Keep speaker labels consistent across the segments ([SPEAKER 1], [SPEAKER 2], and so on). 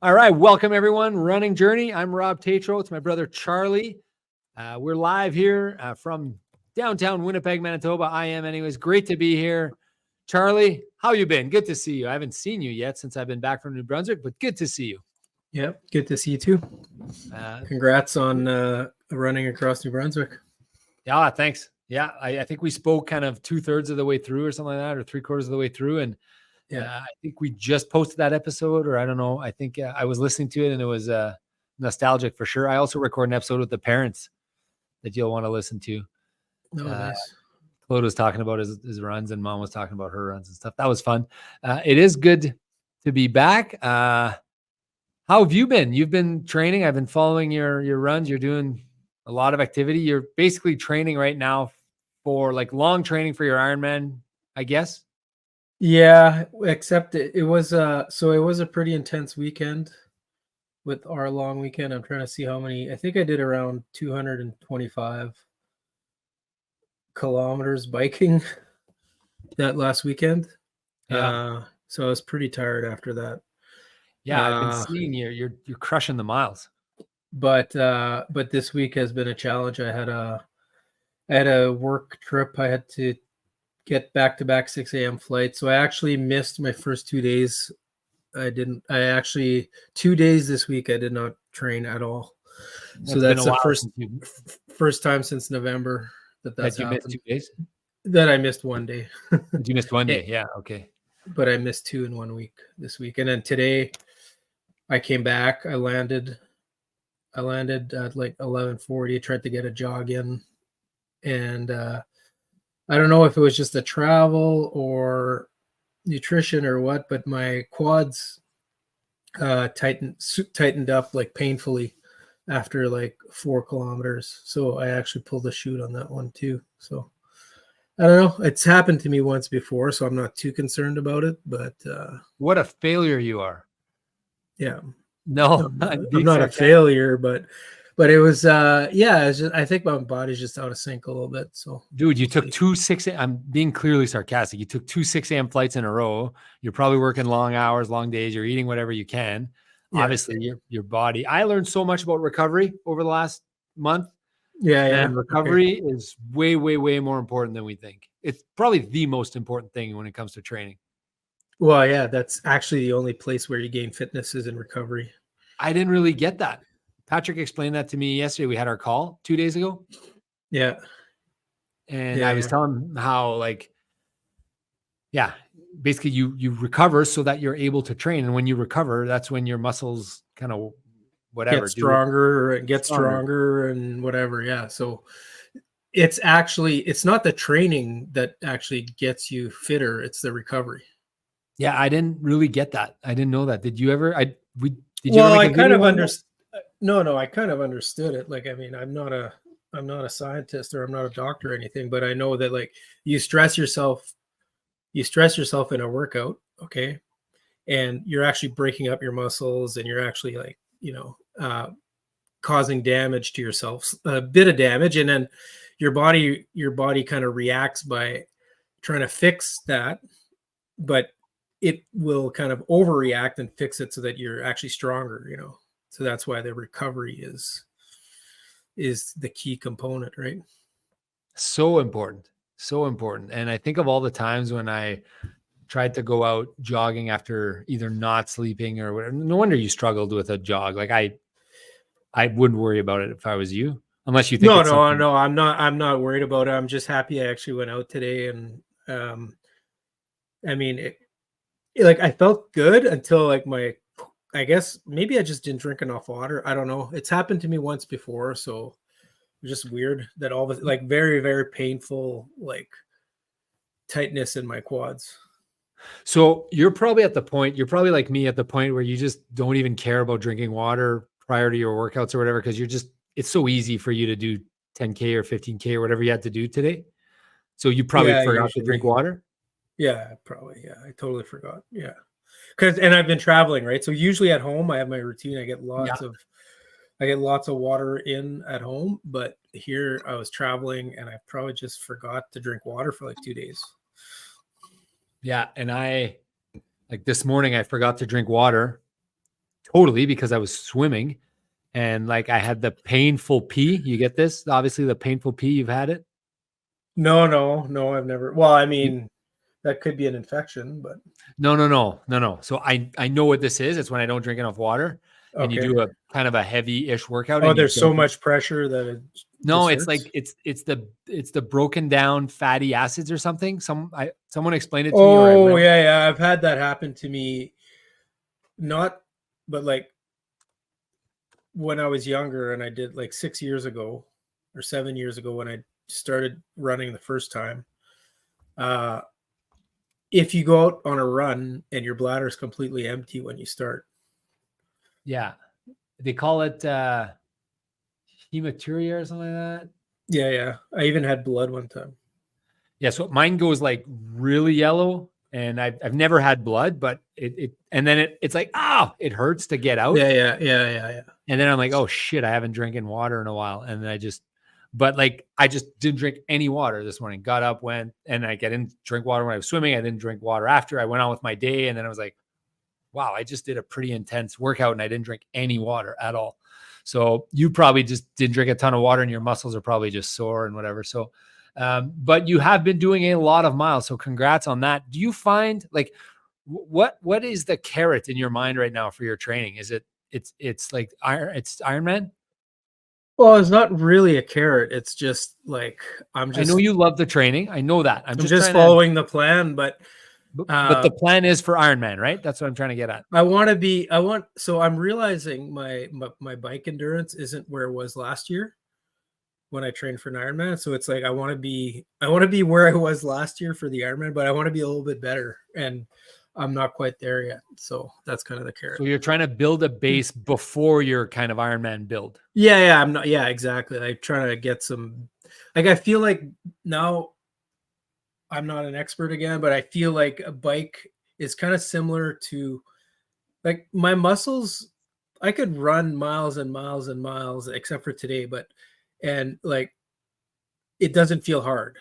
[SPEAKER 1] All right, welcome everyone. Running Journey. I'm Rob Tetrault. It's my brother Charlie. We're live here from downtown Winnipeg, Manitoba. I am, anyways. Great to be here. Charlie, how you been? Good to see you. I haven't seen you yet since I've been back from New Brunswick, but good to see you.
[SPEAKER 2] Yep, good to see you too. Congrats on running across New Brunswick.
[SPEAKER 1] Yeah, thanks. Yeah, I think we spoke kind of 2/3 of the way through or something like that, or 3/4 of the way through. And I think we just posted that episode, or I don't know. I think I was listening to it and it was nostalgic for sure. I also record an episode with the parents that you'll want to listen to.
[SPEAKER 2] Oh, nice.
[SPEAKER 1] Claude was talking about his runs and Mom was talking about her runs and stuff. That was fun. It is good to be back. How have you been? You've been training. I've been following your runs. You're doing a lot of activity. You're basically training right now for like long training for your Ironman, I guess.
[SPEAKER 2] Yeah, except it was a pretty intense weekend with our long weekend. I'm trying to see how many. I think I did around 225 kilometers biking that last weekend.
[SPEAKER 1] Yeah.
[SPEAKER 2] So I was pretty tired after that.
[SPEAKER 1] Yeah, I've been seeing you're crushing the miles.
[SPEAKER 2] But this week has been a challenge. I had a work trip. I had to get back-to-back 6 a.m. flights. So I actually missed my first 2 days. 2 days this week, I did not train at all. So that's the first time since November that's
[SPEAKER 1] happened. Missed 2 days?
[SPEAKER 2] That I missed 1 day.
[SPEAKER 1] You missed 1 day. Yeah. Okay.
[SPEAKER 2] But I missed 2 in 1 week this week. And then today I came back. I landed at like 11:40, tried to get a jog in. And I don't know if it was just the travel or nutrition or what, but my quads tightened up like painfully after like 4 kilometers. So I actually pulled the chute on that one too. So I don't know. It's happened to me once before, so I'm not too concerned about it. But
[SPEAKER 1] what a failure you are.
[SPEAKER 2] Yeah.
[SPEAKER 1] No,
[SPEAKER 2] I'm not a failure, but it was it's just, I think my body's just out of sync a little bit. So
[SPEAKER 1] dude, you took 2 6 a.m. I'm being clearly sarcastic. You took 2 6 a.m. flights in a row. You're probably working long hours, long days. You're eating whatever you can. Yeah. Obviously, your body. I learned so much about recovery over the last month. And recovery is way, way, way more important than we think. It's probably the most important thing when it comes to training.
[SPEAKER 2] Well, yeah, that's actually the only place where you gain fitness is in recovery.
[SPEAKER 1] I didn't really get that. Patrick explained that to me yesterday. We had our call 2 days ago.
[SPEAKER 2] Yeah.
[SPEAKER 1] And I was telling him how, basically you recover so that you're able to train. And when you recover, that's when your muscles kind of
[SPEAKER 2] get stronger and whatever. Yeah. So it's not the training that actually gets you fitter. It's the recovery.
[SPEAKER 1] Yeah. I didn't really get that. I didn't know that. Did you ever? I
[SPEAKER 2] kind of understood. No, I kind of understood it. Like, I mean, I'm not a scientist or I'm not a doctor or anything, but I know that like you stress yourself in a workout. Okay. And you're actually breaking up your muscles and you're actually like, causing damage to yourself, a bit of damage. And then your body kind of reacts by trying to fix that, but it will kind of overreact and fix it so that you're actually stronger, So that's why the recovery is the key component, right?
[SPEAKER 1] So important. And I think of all the times when I tried to go out jogging after either not sleeping or whatever. No wonder you struggled with a jog. Like I wouldn't worry about it if I was you, unless you think
[SPEAKER 2] no, I'm not worried about it. I'm just happy I actually went out today. And I mean, I felt good until I guess maybe I just didn't drink enough water. I don't know. It's happened to me once before. So it's just weird that all of it, very, very painful, tightness in my quads.
[SPEAKER 1] So you're probably like me at the point where you just don't even care about drinking water prior to your workouts or whatever, because it's so easy for you to do 10K or 15K or whatever you had to do today. So you probably forgot to drink water.
[SPEAKER 2] Yeah, probably. Yeah, I totally forgot. Yeah. And I've been traveling, right? So usually at home, I have my routine. I get lots of water in at home, but here I was traveling and I probably just forgot to drink water for 2 days.
[SPEAKER 1] Yeah. And this morning I forgot to drink water totally, because I was swimming and like I had the painful pee. You get this? Obviously, the painful pee, you've had it?
[SPEAKER 2] No, I've never. Well, I
[SPEAKER 1] You-
[SPEAKER 2] mean, that could be an infection, but
[SPEAKER 1] No. So I know what this is. It's when I don't drink enough water and you
[SPEAKER 2] okay.
[SPEAKER 1] do a kind of a heavy-ish workout
[SPEAKER 2] Oh,
[SPEAKER 1] and you
[SPEAKER 2] there's so
[SPEAKER 1] don't.
[SPEAKER 2] much pressure that it
[SPEAKER 1] No,
[SPEAKER 2] just
[SPEAKER 1] it's
[SPEAKER 2] hurts.
[SPEAKER 1] like it's the broken down fatty acids or something. Someone explained it to me, or I
[SPEAKER 2] Oh,
[SPEAKER 1] read.
[SPEAKER 2] yeah. I've had that happen to me. Not, but like when I was younger, and I did like 6 years ago or 7 years ago when I started running the first time. Uh, if you go out on a run and your bladder is completely empty when you start.
[SPEAKER 1] Yeah. They call it hematuria or something like that.
[SPEAKER 2] Yeah. I even had blood one time.
[SPEAKER 1] Yeah, so mine goes like really yellow, and I've never had blood, but and then it's like, it hurts to get out.
[SPEAKER 2] Yeah.
[SPEAKER 1] And then I'm like, oh shit, I haven't drinking water in a while. And then but like I just didn't drink any water this morning. Got up, went, and like I didn't drink water when I was swimming. I didn't drink water after. I went on with my day, and then I was like, wow, I just did a pretty intense workout and I didn't drink any water at all. So you probably just didn't drink a ton of water and your muscles are probably just sore and whatever. So, but you have been doing a lot of miles. So congrats on that. Do you find like what is the carrot in your mind right now for your training? Is it's like it's Ironman?
[SPEAKER 2] Well, it's not really a carrot. It's just like
[SPEAKER 1] I know you love the training. I know that. I'm
[SPEAKER 2] I'm
[SPEAKER 1] just
[SPEAKER 2] just
[SPEAKER 1] trying to,
[SPEAKER 2] following the plan, but
[SPEAKER 1] but the plan is for Ironman, right? That's what I'm trying to get at.
[SPEAKER 2] so I'm realizing my bike endurance isn't where it was last year when I trained for an Ironman. So it's like I want to be where I was last year for the Ironman, but I want to be a little bit better, and I'm not quite there yet. So that's kind of the carrot.
[SPEAKER 1] So you're trying to build a base before your kind of Ironman build.
[SPEAKER 2] Yeah, I'm not. Yeah, exactly. I'm trying to get some. Like I feel like now I'm not an expert again, but I feel like a bike is kind of similar to like my muscles. I could run miles and miles and miles, except for today, and like it doesn't feel hard,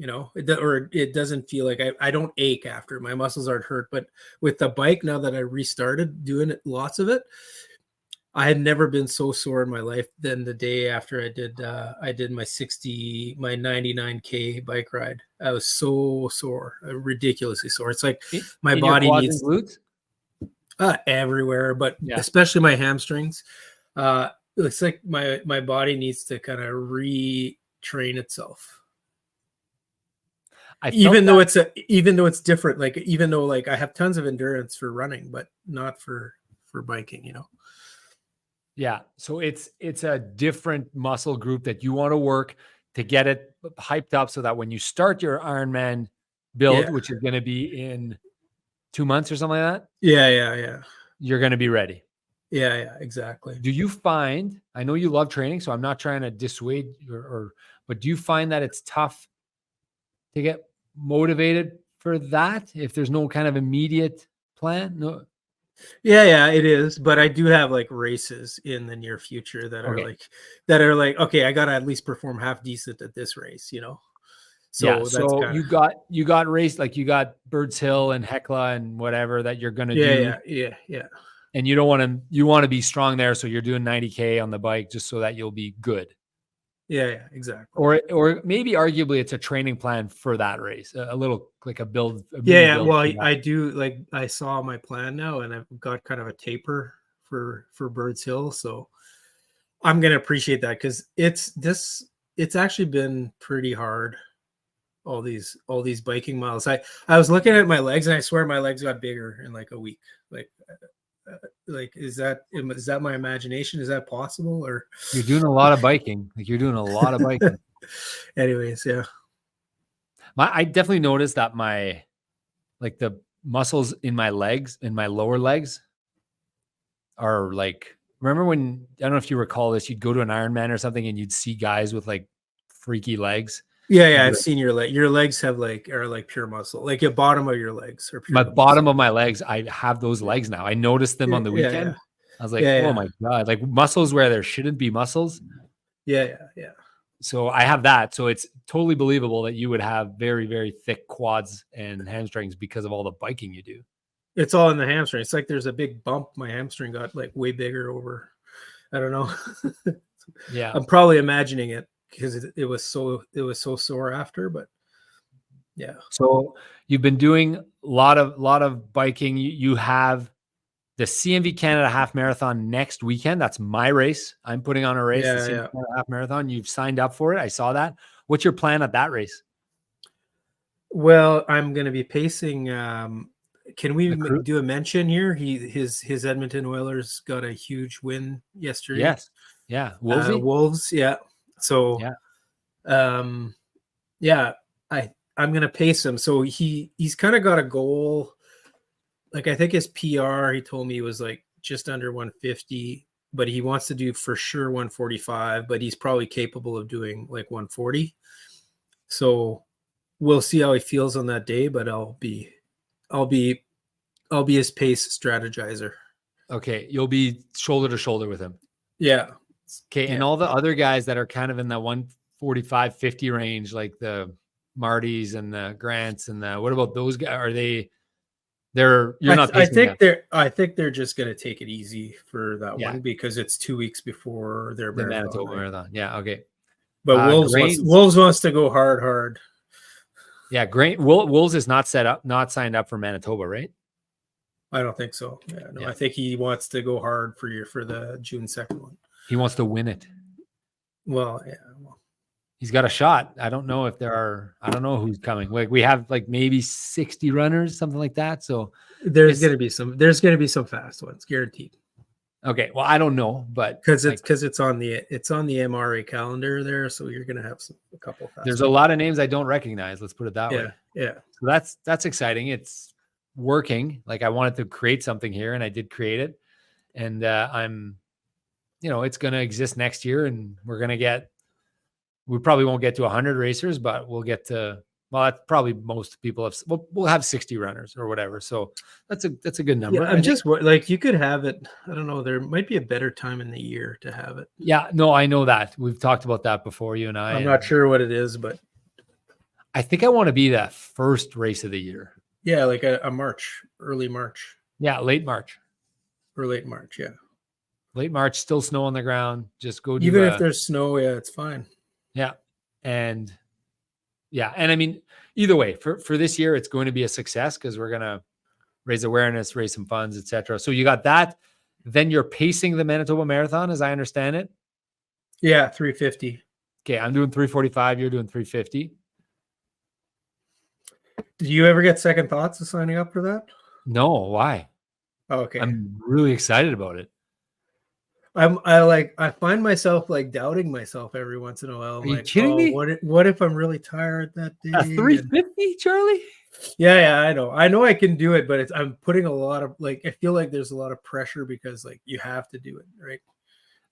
[SPEAKER 2] or it doesn't feel like I don't ache after. My muscles aren't hurt. But with the bike, now that I restarted doing it, lots of it, I had never been so sore in my life than the day after I did my 99K bike ride. I was so sore, ridiculously sore. It's like my
[SPEAKER 1] In your
[SPEAKER 2] body
[SPEAKER 1] quads and
[SPEAKER 2] needs
[SPEAKER 1] glutes?
[SPEAKER 2] everywhere, but
[SPEAKER 1] Yeah.
[SPEAKER 2] especially my hamstrings. It's like my body needs to kind of retrain itself.
[SPEAKER 1] I felt
[SPEAKER 2] Even though it's different, like even though like I have tons of endurance for running, but not for biking.
[SPEAKER 1] yeah. So it's a different muscle group that you want to work to get it hyped up so that when you start your Ironman build,
[SPEAKER 2] Yeah.
[SPEAKER 1] which is going to be in 2 months or something like that,
[SPEAKER 2] Yeah.
[SPEAKER 1] you're going to be ready.
[SPEAKER 2] Yeah, exactly.
[SPEAKER 1] Do you find, I know you love training, so I'm not trying to dissuade but do you find that it's tough to get motivated for that if there's no kind of immediate plan? No.
[SPEAKER 2] Yeah, it is. But I do have like races in the near future
[SPEAKER 1] Okay.
[SPEAKER 2] that are like, okay, I gotta at least perform half decent at this race.
[SPEAKER 1] Yeah.
[SPEAKER 2] So that's
[SPEAKER 1] So
[SPEAKER 2] kind of
[SPEAKER 1] you got raced, like you got Birds Hill and Hecla and whatever that you're going to do.
[SPEAKER 2] yeah.
[SPEAKER 1] And you want to be strong there. So you're doing 90K on the bike just so that you'll be good.
[SPEAKER 2] Yeah, exactly.
[SPEAKER 1] Or maybe arguably it's a training plan for that race, a little like a mini
[SPEAKER 2] Yeah.
[SPEAKER 1] build.
[SPEAKER 2] Well,
[SPEAKER 1] For that.
[SPEAKER 2] I do like I saw my plan now, and I've got kind of a taper for Birds Hill, so I'm gonna appreciate that because it's actually been pretty hard all these biking miles. I was looking at my legs and I swear my legs got bigger in like a week. Like is that my imagination? Is that possible or
[SPEAKER 1] You're doing a lot of biking. Like you're doing a lot of biking.
[SPEAKER 2] anyways, yeah.
[SPEAKER 1] I definitely noticed that like the muscles in my legs, in my lower legs are like, remember when, I don't know if you recall this, you'd go to an Ironman or something and you'd see guys with like freaky legs.
[SPEAKER 2] Yeah, I've
[SPEAKER 1] Like,
[SPEAKER 2] seen your leg. Your legs are like pure muscle. Like your bottom of your legs are
[SPEAKER 1] my
[SPEAKER 2] pure
[SPEAKER 1] bottom
[SPEAKER 2] muscle.
[SPEAKER 1] of my legs, I have those legs now. I noticed them on the
[SPEAKER 2] Yeah.
[SPEAKER 1] weekend. I was like, oh
[SPEAKER 2] Yeah.
[SPEAKER 1] my God, like muscles where there shouldn't be muscles.
[SPEAKER 2] Yeah.
[SPEAKER 1] So I have that. So it's totally believable that you would have very, very thick quads and hamstrings because of all the biking you do.
[SPEAKER 2] It's all in the hamstring. It's like there's a big bump. My hamstring got like way bigger over. I don't know.
[SPEAKER 1] Yeah.
[SPEAKER 2] I'm probably imagining it because it was so sore after, but yeah.
[SPEAKER 1] So you've been doing a lot of biking. You have the CMV Canada Half Marathon next weekend. That's my race. I'm putting on a race, the
[SPEAKER 2] Yeah,
[SPEAKER 1] CMV
[SPEAKER 2] yeah.
[SPEAKER 1] Canada Half Marathon. You've signed up for it. I saw that. What's your plan at that race?
[SPEAKER 2] Well, I'm going to be pacing. Can we
[SPEAKER 1] The crew?
[SPEAKER 2] do a mention here? His Edmonton Oilers got a huge win yesterday.
[SPEAKER 1] Yes. Yeah. Woolsey?
[SPEAKER 2] Wolves, yeah. So,
[SPEAKER 1] Yeah.
[SPEAKER 2] yeah, I'm going to pace him. So he's kind of got a goal. Like I think his PR, he told me was like just under 150, but he wants to do for sure 145, but he's probably capable of doing like 140. So we'll see how he feels on that day, but I'll be his pace strategizer.
[SPEAKER 1] Okay. You'll be shoulder to shoulder with him.
[SPEAKER 2] Yeah.
[SPEAKER 1] Okay. And all the other guys that are kind of in that 145, 50 range, like the Martys and the Grants and what about those guys? Are you're not pacing them?
[SPEAKER 2] I think they're just going to take it easy for that
[SPEAKER 1] Yeah.
[SPEAKER 2] one because it's 2 weeks before their
[SPEAKER 1] The
[SPEAKER 2] marathon.
[SPEAKER 1] Manitoba Marathon. Yeah. Okay.
[SPEAKER 2] But Wolves wants to go hard.
[SPEAKER 1] Yeah. Great. Wolves is not signed up for Manitoba, right?
[SPEAKER 2] I don't think so. Yeah, no,
[SPEAKER 1] Yeah.
[SPEAKER 2] I think he wants to go hard for the June 2nd one.
[SPEAKER 1] He wants to win it.
[SPEAKER 2] Well, yeah.
[SPEAKER 1] He's got a shot. I don't know who's coming. Like we have like maybe 60 runners, something like that. So
[SPEAKER 2] there's going to be some fast ones, guaranteed.
[SPEAKER 1] Okay. Well, I don't know, but
[SPEAKER 2] because it's on the MRA calendar there, so you're going to have a couple fast
[SPEAKER 1] there's a lot of names I don't recognize. Let's put it that way.
[SPEAKER 2] Yeah.
[SPEAKER 1] So that's exciting. It's working. Like I wanted to create something here, and I did create it. And I'm, it's going to exist next year, and we probably won't get to 100 racers, but we'll get to, well, that's probably most people we'll have 60 runners or whatever. So that's a good number.
[SPEAKER 2] Yeah, I'm just like, you could have it. I don't know. There might be a better time in the year to have it.
[SPEAKER 1] Yeah, no, I know that. We've talked about that before, you and I.
[SPEAKER 2] I'm not sure what it is, but
[SPEAKER 1] I think I want to be that first race of the year.
[SPEAKER 2] Yeah, like a early March.
[SPEAKER 1] Yeah, late March.
[SPEAKER 2] Or late March, yeah.
[SPEAKER 1] Late March, still snow on the ground. Just go do
[SPEAKER 2] even if there's snow, yeah, it's fine.
[SPEAKER 1] Yeah. And I mean, either way, for this year, it's going to be a success because we're going to raise awareness, raise some funds, etc. So you got that. Then you're pacing the Manitoba Marathon, as I understand it.
[SPEAKER 2] Yeah, 350.
[SPEAKER 1] Okay, I'm doing 345. You're doing 350.
[SPEAKER 2] Did you ever get second thoughts of signing up for that?
[SPEAKER 1] No, why?
[SPEAKER 2] Oh, okay.
[SPEAKER 1] I'm really excited about it.
[SPEAKER 2] I find myself like doubting myself every once in a while.
[SPEAKER 1] Are you kidding me?
[SPEAKER 2] What if I'm really tired that day?
[SPEAKER 1] A 350, Charlie?
[SPEAKER 2] Yeah, I know I can do it, but I'm putting a lot of I feel like there's a lot of pressure because you have to do it, right?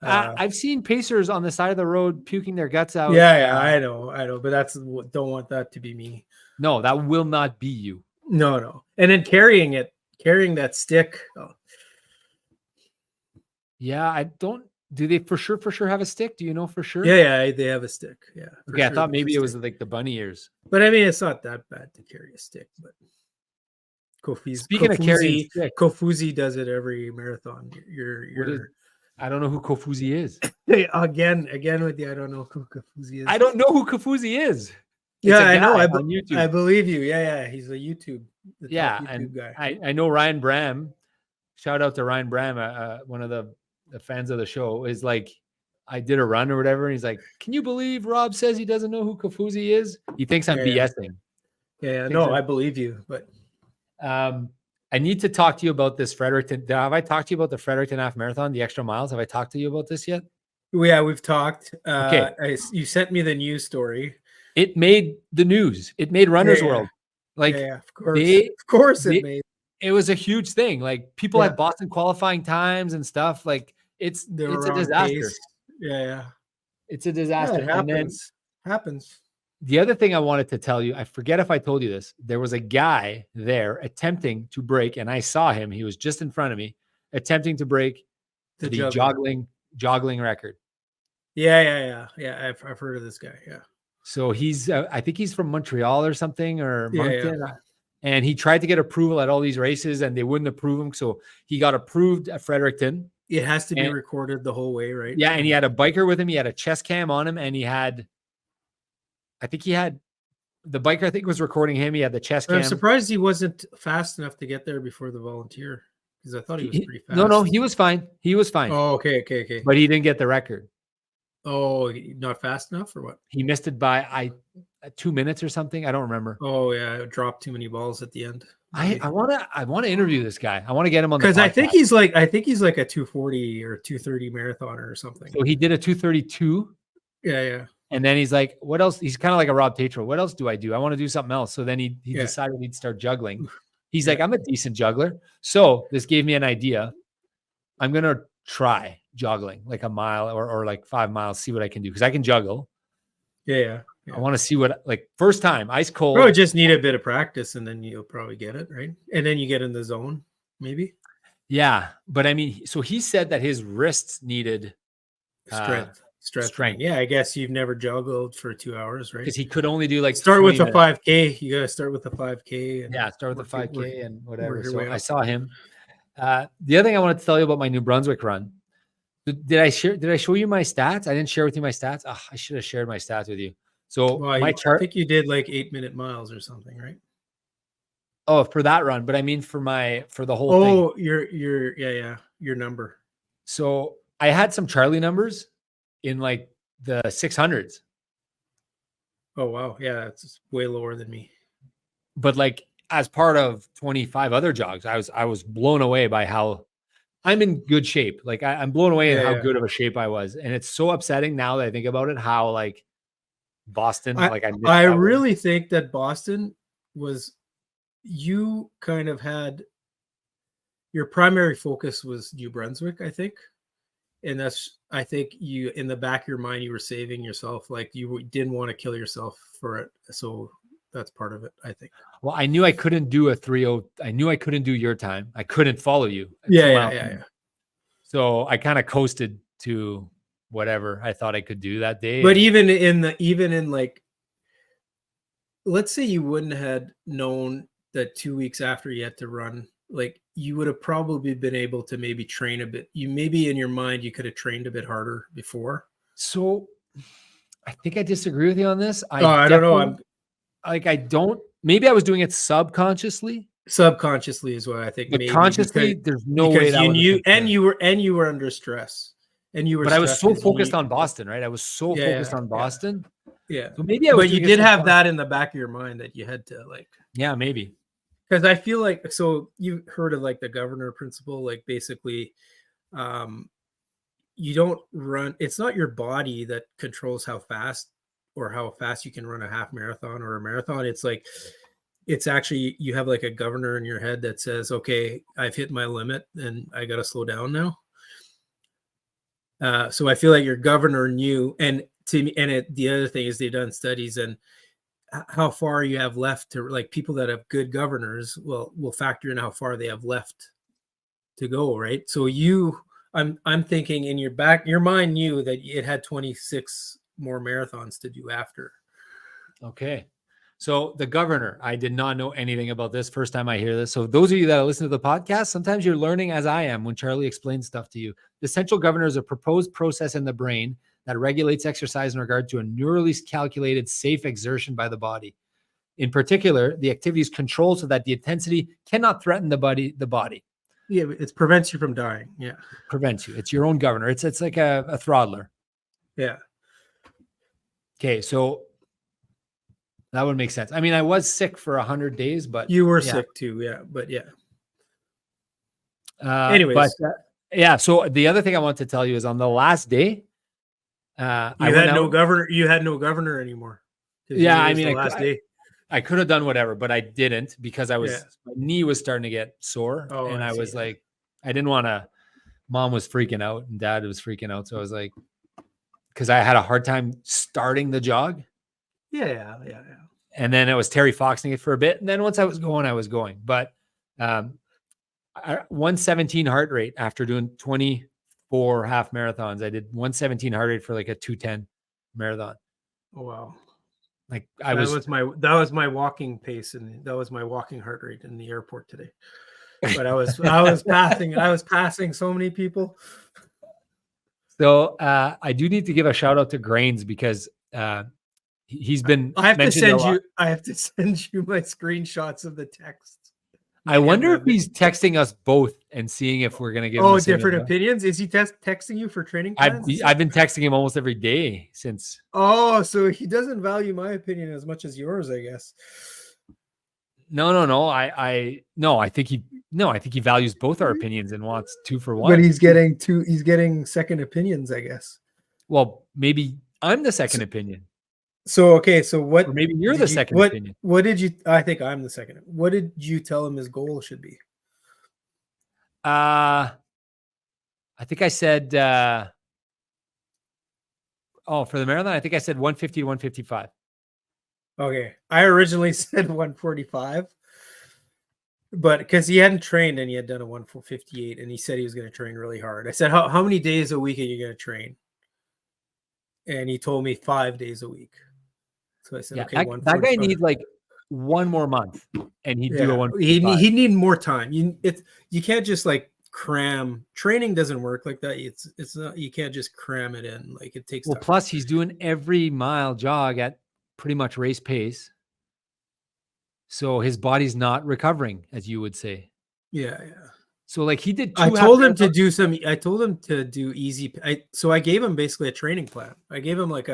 [SPEAKER 1] I've seen pacers on the side of the road puking their guts out.
[SPEAKER 2] Yeah, I know, but don't want that to be me.
[SPEAKER 1] No, that will not be you.
[SPEAKER 2] No, and then carrying that stick. Oh.
[SPEAKER 1] Yeah, I don't. Do they for sure have a stick? Do you know for sure?
[SPEAKER 2] Yeah, they have a stick. Yeah.
[SPEAKER 1] Okay, I thought maybe it was like the bunny ears.
[SPEAKER 2] But I mean, it's not that bad to carry a stick. But
[SPEAKER 1] Speaking of carrying stick,
[SPEAKER 2] Kofuzi does it every marathon.
[SPEAKER 1] I don't know who Kofuzi is.
[SPEAKER 2] again with the I don't know who Kofuzi is.
[SPEAKER 1] I don't know who Kofuzi is.
[SPEAKER 2] Yeah, I know. I believe you. Yeah. He's a YouTube.
[SPEAKER 1] YouTube
[SPEAKER 2] guy.
[SPEAKER 1] I know Ryan Bram. Shout out to Ryan Bram, one of the fans of the show. Is like, I did a run or whatever, and he's like, "Can you believe Rob says he doesn't know who Kofuzi is? He thinks I'm BSing."
[SPEAKER 2] Yeah. No, I believe you, but
[SPEAKER 1] I need to talk to you about this Fredericton. Have I talked to you about the Fredericton Half Marathon, the extra miles? Have I talked to you about this yet?
[SPEAKER 2] Yeah, we've talked.
[SPEAKER 1] Okay.
[SPEAKER 2] You sent me the news story.
[SPEAKER 1] It made the news. It made Runner's World.
[SPEAKER 2] Of course, it made.
[SPEAKER 1] It was a huge thing. Like people had Boston qualifying times and stuff. Like it's a disaster.
[SPEAKER 2] Pace. Yeah.
[SPEAKER 1] It's a disaster.
[SPEAKER 2] Yeah, it happens.
[SPEAKER 1] The other thing I wanted to tell you, I forget if I told you this. There was a guy there attempting to break, and I saw him. He was just in front of me, attempting to break the joggling record.
[SPEAKER 2] Yeah. I've heard of this guy. Yeah.
[SPEAKER 1] So he's, I think he's from Montreal or something, or Moncton. And he tried to get approval at all these races and they wouldn't approve him. So he got approved at Fredericton.
[SPEAKER 2] It has to be
[SPEAKER 1] And-
[SPEAKER 2] recorded the whole way, right?
[SPEAKER 1] Yeah. And he had a biker with him. He had a chest cam on him and I think the biker, I think, was recording him. He had the chest cam.
[SPEAKER 2] I'm surprised he wasn't fast enough to get there before the volunteer, because I thought he was pretty fast.
[SPEAKER 1] No, he was fine. He was fine.
[SPEAKER 2] Oh, okay.
[SPEAKER 1] But he didn't get the record.
[SPEAKER 2] Oh, not fast enough or what?
[SPEAKER 1] He missed it by 2 minutes or something. I don't remember.
[SPEAKER 2] Oh yeah, I dropped too many balls at the end.
[SPEAKER 1] I want to interview this guy. I want to get him on the podcast.
[SPEAKER 2] Because I think he's like a 240 or 230 marathoner or something.
[SPEAKER 1] So he did a 232.
[SPEAKER 2] Yeah.
[SPEAKER 1] And then he's like, what else? He's kind of like a Rob Tetrault. What else do I do? I want to do something else. So then he decided he'd start juggling. He's like, I'm a decent juggler. So this gave me an idea. I'm going to try juggling like a mile or like 5 miles, see what I can do. Because I can juggle.
[SPEAKER 2] Yeah.
[SPEAKER 1] I want to see what, like, first time, ice cold.
[SPEAKER 2] Probably just need a bit of practice and then you'll probably get it, right? And then you get in the zone, maybe.
[SPEAKER 1] Yeah. But I mean, so he said that his wrists needed
[SPEAKER 2] strength. Yeah, I guess you've never juggled for 2 hours, right?
[SPEAKER 1] Because he could only do like
[SPEAKER 2] start with a 5K. You got to start with a 5K. And
[SPEAKER 1] start with a 5K and whatever. So
[SPEAKER 2] I
[SPEAKER 1] saw him. The other thing I wanted to tell you about my New Brunswick run. Did I show you my stats? I didn't share with you my stats. Oh, I should have shared my stats with you. So my chart.
[SPEAKER 2] I think you did like 8-minute miles or something, right?
[SPEAKER 1] Oh, for that run, but I mean for the whole thing.
[SPEAKER 2] Oh, your number.
[SPEAKER 1] So I had some Charlie numbers in like the 600s.
[SPEAKER 2] Oh wow, yeah, that's way lower than me.
[SPEAKER 1] But like as part of 25 other jogs, I was blown away by how I'm in good shape. Like I'm blown away at how good of a shape I was, and it's so upsetting now that I think about it. How like Boston,
[SPEAKER 2] I really think that Boston was, you kind of had your primary focus was New Brunswick, I think. And I think you, in the back of your mind, you were saving yourself. Like you didn't want to kill yourself for it. So that's part of it, I think.
[SPEAKER 1] Well, I knew I couldn't do a 3:0. I knew I couldn't do your time. I couldn't follow you.
[SPEAKER 2] Yeah.
[SPEAKER 1] So I kind of coasted to whatever I thought I could do that day.
[SPEAKER 2] But even in like, let's say you wouldn't have known that 2 weeks after you had to run, like you would have probably been able to maybe train a bit. Maybe in your mind, you could have trained a bit harder before.
[SPEAKER 1] So I think I disagree with you on this.
[SPEAKER 2] I don't know.
[SPEAKER 1] Maybe I was doing it subconsciously.
[SPEAKER 2] Subconsciously is what I think.
[SPEAKER 1] But consciously, there's no way that
[SPEAKER 2] you were under stress, and you were.
[SPEAKER 1] But I was so focused on Boston, right? I was so focused on Boston.
[SPEAKER 2] Yeah.
[SPEAKER 1] So maybe but
[SPEAKER 2] you did have that in the back of your mind that you had to like.
[SPEAKER 1] Yeah, maybe.
[SPEAKER 2] Because I feel like, so you heard of like the governor principle, like basically, you don't run. It's not your body that controls how fast you can run a half marathon or a marathon. It's like, it's actually, you have like a governor in your head that says, okay, I've hit my limit and I got to slow down now. So I feel like your governor knew, and to me, the other thing is they've done studies and how far you have left to, like, people that have good governors will factor in how far they have left to go. Right. So I'm thinking in your mind knew that it had 26 more marathons to do after.
[SPEAKER 1] Okay. So the governor, I did not know anything about this. First time I hear this. So those of you that listen to the podcast, sometimes you're learning as I am when Charlie explains stuff to you. The central governor is a proposed process in the brain that regulates exercise in regard to a neurally calculated safe exertion by the body. In particular, the activity is controlled so that the intensity cannot threaten the body.
[SPEAKER 2] Yeah, it prevents you from dying. Yeah.
[SPEAKER 1] Prevents you. It's your own governor. It's like a throttler.
[SPEAKER 2] Yeah.
[SPEAKER 1] Okay, so that would make sense. I mean, I was sick for 100 days, but
[SPEAKER 2] you were sick too. Yeah, but yeah.
[SPEAKER 1] Anyways, so the other thing I want to tell you is on the last day,
[SPEAKER 2] you had no governor anymore.
[SPEAKER 1] Yeah, I mean, I could have done whatever, but I didn't because my knee was starting to get sore, and I was like, I didn't want to. Mom was freaking out, and Dad was freaking out, so I was like, because I had a hard time starting the jog.
[SPEAKER 2] Yeah.
[SPEAKER 1] And then it was Terry Foxing it for a bit. And then once I was going. But 117 heart rate after doing 24 half marathons. I did 117 heart rate for like a 210 marathon.
[SPEAKER 2] Oh, wow.
[SPEAKER 1] Like
[SPEAKER 2] that was my walking pace, and that was my walking heart rate in the airport today. But I was passing so many people.
[SPEAKER 1] So I do need to give a shout out to Grains because he's been
[SPEAKER 2] I have to
[SPEAKER 1] mentioned a
[SPEAKER 2] send
[SPEAKER 1] lot.
[SPEAKER 2] you. I have to send you my screenshots of the text.
[SPEAKER 1] I wonder if he's texting us both and seeing if we're gonna give him
[SPEAKER 2] different opinions. Is he texting you for training plans?
[SPEAKER 1] I've been texting him almost every day since.
[SPEAKER 2] Oh, so he doesn't value my opinion as much as yours, I guess.
[SPEAKER 1] No. I think he values both our opinions and wants 2 for 1.
[SPEAKER 2] But he's getting second opinions, I guess.
[SPEAKER 1] Well, maybe I'm the second opinion.
[SPEAKER 2] So okay, so what?
[SPEAKER 1] Or maybe you're the second opinion.
[SPEAKER 2] What did you? I think I'm the second. What did you tell him his goal should be?
[SPEAKER 1] I think I said. For the marathon, I think I said 150 to 155.
[SPEAKER 2] Okay, I originally said 145, but because he hadn't trained and he had done a 158, and he said he was going to train really hard. I said, how many days a week are you going to train? And he told me 5 days a week. So I said, okay,
[SPEAKER 1] that guy needs like 1 more month, and he'd do a 155.
[SPEAKER 2] He need more time. You can't just like cram. Training doesn't work like that. It's not. You can't just cram it in. Like it takes.
[SPEAKER 1] Well,
[SPEAKER 2] time.
[SPEAKER 1] Plus he's doing every mile jog at pretty much race pace, so his body's not recovering, as you would say.
[SPEAKER 2] Yeah.
[SPEAKER 1] So like he did.
[SPEAKER 2] I told him to do easy. So I gave him basically a training plan. I gave him like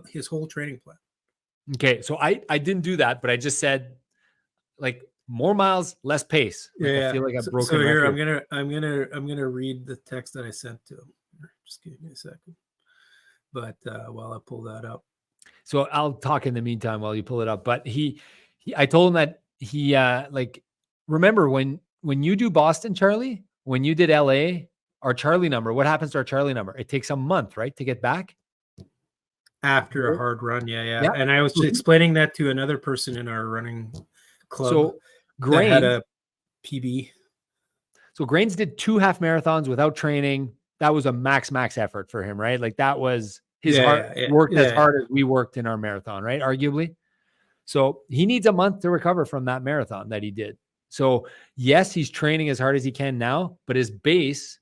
[SPEAKER 2] his whole training plan.
[SPEAKER 1] Okay, so I didn't do that, but I just said like more miles, less pace. Like,
[SPEAKER 2] I
[SPEAKER 1] feel like I've broken.
[SPEAKER 2] So here I'm gonna read the text that I sent to him. Just give me a second. But while I pull that up,
[SPEAKER 1] so I'll talk in the meantime while you pull it up. But I told him that he remember when you do Boston, Charlie, when you did LA, our Charlie number. What happens to our Charlie number? It takes a month, right, to get back.
[SPEAKER 2] After a hard run, yeah. And I was explaining that to another person in our running club.
[SPEAKER 1] So Grains
[SPEAKER 2] had a PB.
[SPEAKER 1] So Grains did 2 half marathons without training. That was a max effort for him, right? Like that was his worked as hard as we worked in our marathon, right? Arguably. So he needs a month to recover from that marathon that he did. So yes, he's training as hard as he can now, but his base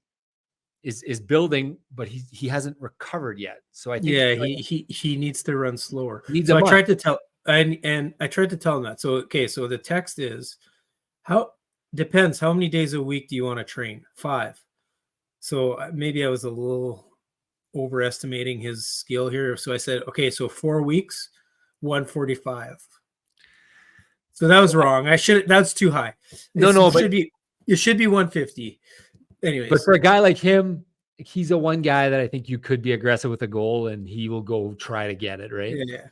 [SPEAKER 1] is building, but he hasn't recovered yet. So I think
[SPEAKER 2] he needs to run slower.
[SPEAKER 1] So
[SPEAKER 2] I tried to tell and I tried to tell him that. So so the text is depends how many days a week do you want to train? 5. So maybe I was a little overestimating his skill here. So I said, okay, so 4 weeks, 145. So that was wrong. That's too high. It should be 150. Anyways.
[SPEAKER 1] But for a guy like him, he's a one guy that I think you could be aggressive with a goal and he will go try to get it, right?
[SPEAKER 2] Yeah.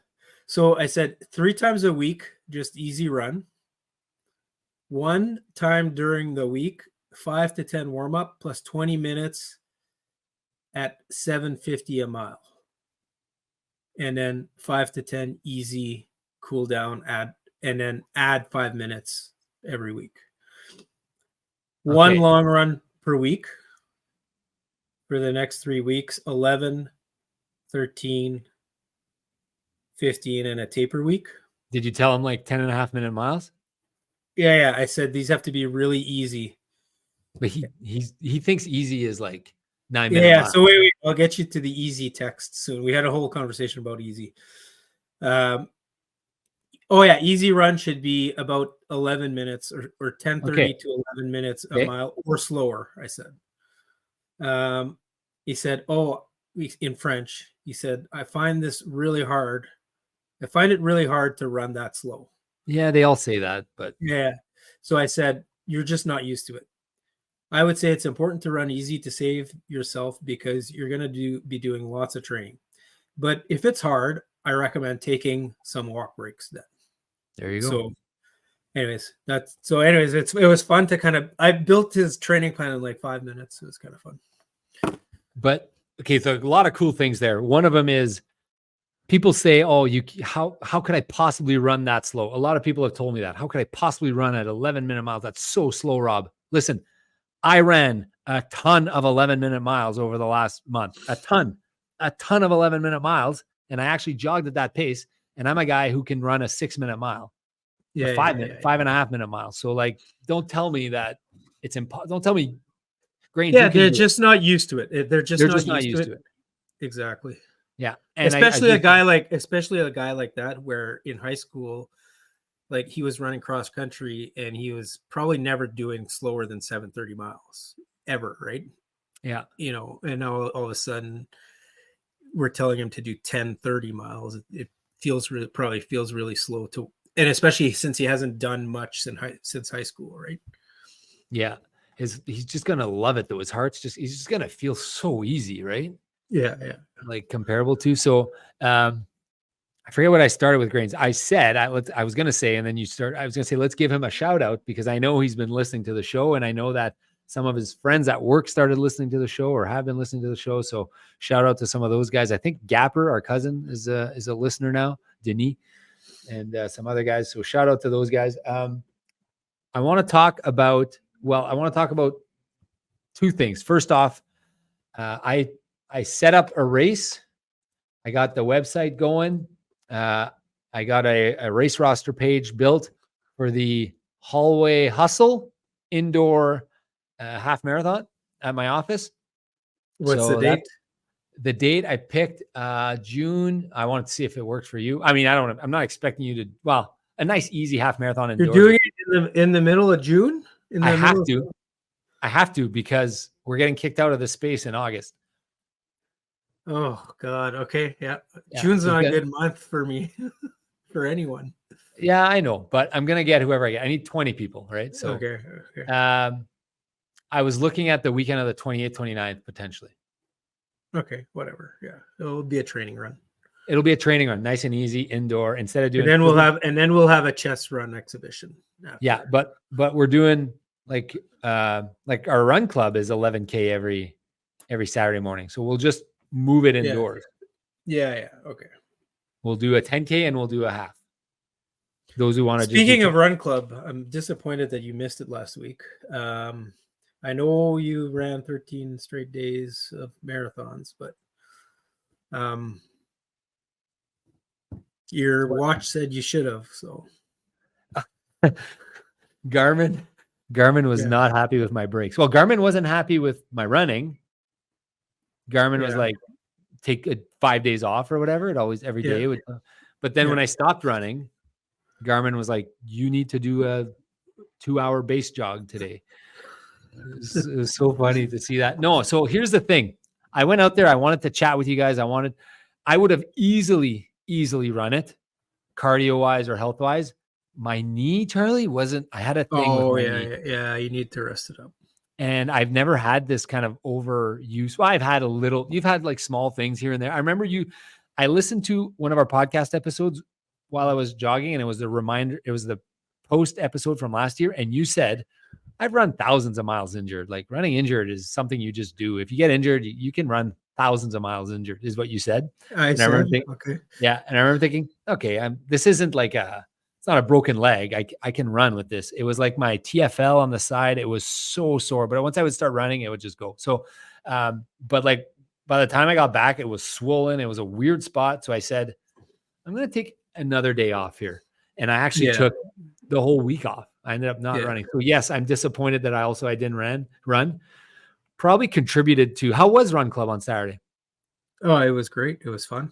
[SPEAKER 2] So I said 3 times a week, just easy run. 1 time during the week, 5 to 10 warm up plus 20 minutes at 750 a mile. And then 5 to 10 easy cool down, add 5 minutes every week. 1 long run per week for the next 3 weeks, 11, 13, 15, and a taper week.
[SPEAKER 1] Did you tell him like 10.5-minute miles?
[SPEAKER 2] Yeah. I said these have to be really easy.
[SPEAKER 1] But he thinks easy is like 9-minute miles.
[SPEAKER 2] So wait, I'll get you to the easy text soon. We had a whole conversation about easy. Easy run should be about 11 minutes or 10:30 to 11 minutes a mile or slower, I said. He said, in French, he said, I find it really hard to run that slow.
[SPEAKER 1] Yeah, they all say that, but
[SPEAKER 2] yeah. So I said, you're just not used to it. I would say it's important to run easy to save yourself because you're going to be doing lots of training. But if it's hard, I recommend taking some walk breaks then.
[SPEAKER 1] There you go.
[SPEAKER 2] So it was fun to I built his training plan in like 5 minutes. It was kind of fun.
[SPEAKER 1] But okay, so a lot of cool things there. One of them is people say, how could I possibly run that slow? A lot of people have told me that. How could I possibly run at 11-minute miles? That's so slow, Rob. Listen, I ran a ton of 11-minute miles over the last month, a ton of 11-minute miles. And I actually jogged at that pace. And I'm a guy who can run a 6-minute mile,
[SPEAKER 2] Yeah,
[SPEAKER 1] a
[SPEAKER 2] yeah,
[SPEAKER 1] 5-minute,
[SPEAKER 2] yeah.
[SPEAKER 1] 5.5-minute mile. So like, don't tell me that it's impossible. Don't tell me, Grains,
[SPEAKER 2] Yeah,
[SPEAKER 1] you can
[SPEAKER 2] they're
[SPEAKER 1] do it.
[SPEAKER 2] just not used to it. They're just
[SPEAKER 1] They're
[SPEAKER 2] not
[SPEAKER 1] just not
[SPEAKER 2] used to
[SPEAKER 1] used
[SPEAKER 2] it.
[SPEAKER 1] to it.
[SPEAKER 2] Exactly.
[SPEAKER 1] Yeah. And I
[SPEAKER 2] Especially
[SPEAKER 1] do
[SPEAKER 2] a guy
[SPEAKER 1] think,
[SPEAKER 2] like that, where in high school, like he was running cross country and he was probably never doing slower than 7:30 miles ever, right?
[SPEAKER 1] yeah.
[SPEAKER 2] And now all of a sudden we're telling him to do 10:30 miles. It probably feels really slow and especially since he hasn't done much since high school, right?
[SPEAKER 1] Yeah. He's just going to love it though. He's just going to feel so easy, right?
[SPEAKER 2] Yeah, yeah.
[SPEAKER 1] Like comparable to. So, I forget what I started with, Grains. I said, I was going to say, and then I was going to say, let's give him a shout out because I know he's been listening to the show and I know that some of his friends at work started listening to the show or have been listening to the show. So shout out to some of those guys. I think Gapper, our cousin, is a listener now, Denis, and some other guys. So shout out to those guys. I want to talk about two things. First off, I set up a race. I got the website going. I got a race roster page built for the Hallway Hustle indoor half marathon at my office.
[SPEAKER 2] What's the date?
[SPEAKER 1] The date I picked June. I wanted to see if it works for you. I mean, I'm not expecting you to, well, a nice easy half marathon indoors.
[SPEAKER 2] You're doing it in the middle of June?
[SPEAKER 1] I have to because we're getting kicked out of the space in August.
[SPEAKER 2] Oh God. Okay. Yeah. June's not a good month for me, for anyone.
[SPEAKER 1] Yeah, I know, but I'm going to get whoever I get. I need 20 people, right? So,
[SPEAKER 2] okay.
[SPEAKER 1] I was looking at the weekend of the 28th, 29th, potentially.
[SPEAKER 2] Okay. Whatever. Yeah. It'll be a training run.
[SPEAKER 1] It'll be a training run, nice and easy indoor instead of doing.
[SPEAKER 2] And then we'll have a chest run exhibition.
[SPEAKER 1] Yeah. But we're doing like our run club is 11K every Saturday morning. So we'll just move it indoors.
[SPEAKER 2] Yeah. Yeah. Okay.
[SPEAKER 1] We'll do a 10K and we'll do a half. Those who want to.
[SPEAKER 2] Speaking of run club, I'm disappointed that you missed it last week. I know you ran 13 straight days of marathons, but your watch said you should have. So
[SPEAKER 1] Garmin was not happy with my breaks. Well, Garmin wasn't happy with my running. Garmin was like, take 5 days off or whatever. It always every day would. But then when I stopped running, Garmin was like, you need to do a 2-hour base jog today. It was so funny to see that. No, so here's the thing. I went out there. I wanted to chat with you guys. I would have easily run it cardio wise or health wise. My knee, Charlie, I had a thing.
[SPEAKER 2] Oh, yeah. Yeah. You need to rest it up.
[SPEAKER 1] And I've never had this kind of overuse. Well, I've had a little, you've had like small things here and there. I remember I listened to one of our podcast episodes while I was jogging, and it was the post episode from last year. And you said, I've run thousands of miles injured. Like running injured is something you just do. If you get injured, you can run thousands of miles injured is what you said.
[SPEAKER 2] I remember thinking, okay.
[SPEAKER 1] Yeah. And I remember thinking, okay, this isn't like it's not a broken leg. I can run with this. It was like my TFL on the side. It was so sore, but once I would start running, it would just go. So, but like by the time I got back, it was swollen. It was a weird spot. So I said, I'm going to take another day off here. And I actually took the whole week off. I ended up not running. So yes, I'm disappointed that I didn't run. Probably contributed to. How was Run Club on Saturday?
[SPEAKER 2] Oh, it was great. It was fun.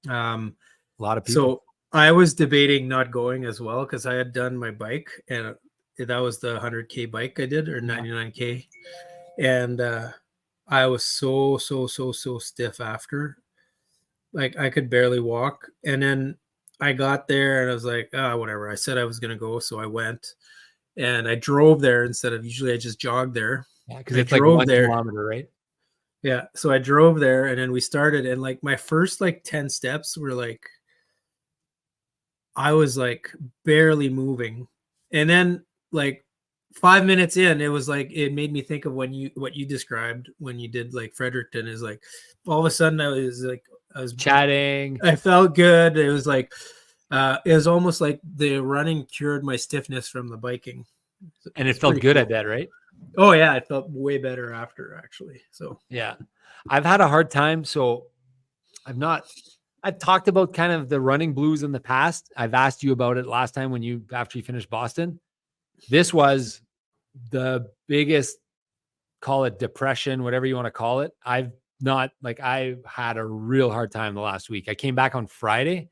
[SPEAKER 1] A lot of people.
[SPEAKER 2] So I was debating not going as well because I had done my bike, and that was the 100K bike I did, or 99K. And I was so stiff after. Like I could barely walk. And then I got there and I was like, whatever. I said I was going to go. So I went and I drove there instead of, usually I just jogged there.
[SPEAKER 1] Yeah, because it's like 1 kilometer, right?
[SPEAKER 2] Yeah. So I drove there and then we started, and like my first like 10 steps were like, I was like barely moving. And then like 5 minutes in, it was like, it made me think of what you described when you did like Fredericton, is like all of a sudden I was
[SPEAKER 1] chatting.
[SPEAKER 2] I felt good. It was like, it was almost like the running cured my stiffness from the biking.
[SPEAKER 1] And it felt good, cool. I bet, right?
[SPEAKER 2] Oh yeah. It felt way better after, actually. So
[SPEAKER 1] yeah, I've had a hard time. So I've not I've talked about kind of the running blues in the past. I've asked you about it last time after you finished Boston. This was the biggest, call it depression, whatever you want to call it. I had a real hard time the last week. I came back on Friday.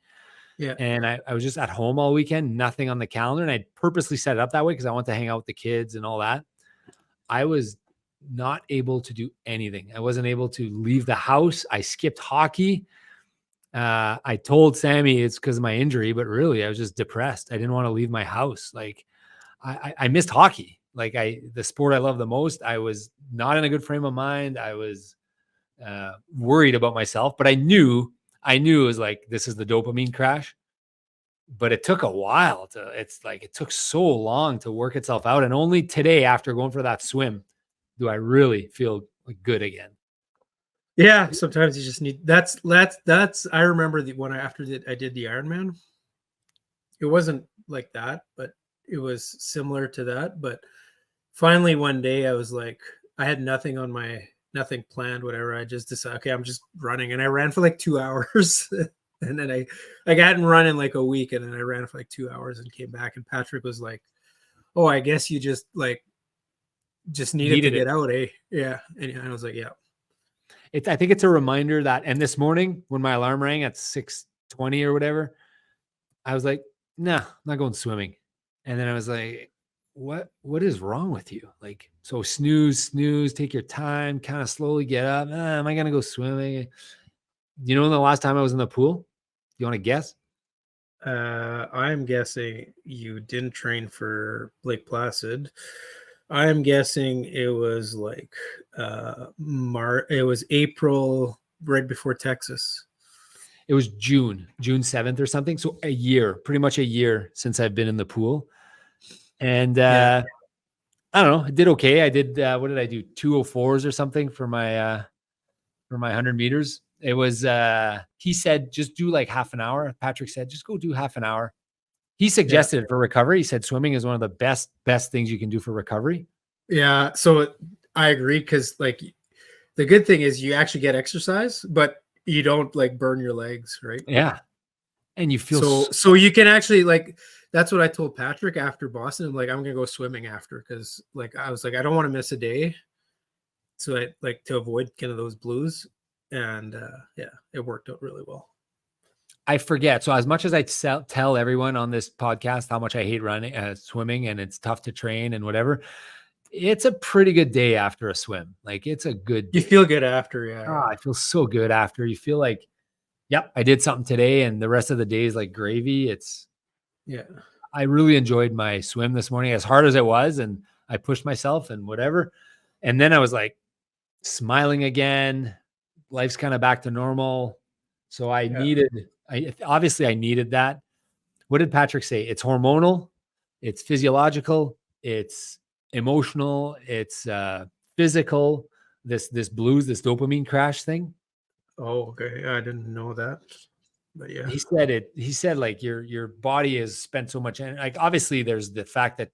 [SPEAKER 2] Yeah.
[SPEAKER 1] And I was just at home all weekend, nothing on the calendar. And I purposely set it up that way because I want to hang out with the kids and all that. I was not able to do anything. I wasn't able to leave the house. I skipped hockey. I told Sammy it's because of my injury, but really I was just depressed. I didn't want to leave my house. Like I missed hockey. Like the sport I love the most. I was not in a good frame of mind. I was worried about myself, but I knew it was like, this is the dopamine crash, but it took a while it took so long to work itself out. And only today, after going for that swim, do I really feel good again.
[SPEAKER 2] Yeah. Sometimes you just need, that's, I remember when I did the Ironman, it wasn't like that, but it was similar to that. But finally one day I was like, I had nothing planned, whatever. I just decided, okay, I'm just running. And I ran for like 2 hours. And then I hadn't run in like a week. And then I ran for like 2 hours and came back. And Patrick was like, oh, I guess you just needed to get out, eh? Yeah. And I was like, yeah.
[SPEAKER 1] I think it's a reminder that, and this morning when my alarm rang at 6:20 or whatever, I was like, nah, I'm not going swimming. And then I was like, what is wrong with you? Like, so snooze, take your time, kind of slowly get up. Am I going to go swimming? You know, the last time I was in the pool, you want to guess?
[SPEAKER 2] I'm guessing you didn't train for Lake Placid. I'm guessing it was like it was April, right before Texas.
[SPEAKER 1] It was June 7th or something. So pretty much a year since I've been in the pool. And I don't know, I did okay. I did, what did I do? 2:04s or something for my 100 meters. It was, he said, just do like half an hour. Patrick said, just go do half an hour. He suggested it for recovery. He said swimming is one of the best things you can do for recovery.
[SPEAKER 2] Yeah. So I agree. Cause like the good thing is you actually get exercise, but you don't like burn your legs. Right.
[SPEAKER 1] Yeah. And you feel
[SPEAKER 2] so you can actually that's what I told Patrick after Boston. I'm like, I'm going to go swimming after. Cause I was like, I don't want to miss a day. So I like to avoid kind of those blues. And it worked out really well.
[SPEAKER 1] I forget. So as much as I tell everyone on this podcast how much I hate running, swimming, and it's tough to train and whatever, it's a pretty good day after a swim. Like it's a good day.
[SPEAKER 2] You feel good after. Yeah.
[SPEAKER 1] I feel so good after. You feel like, yep, I did something today, and the rest of the day is like gravy. I really enjoyed my swim this morning, as hard as it was, and I pushed myself and whatever. And then I was like smiling again. Life's kind of back to normal. So I needed that. What did Patrick say? It's hormonal, it's physiological, it's emotional, it's physical. This blues, this dopamine crash thing.
[SPEAKER 2] Oh, okay. I didn't know that. But yeah.
[SPEAKER 1] He said like your body has spent so much energy. Like obviously there's the fact that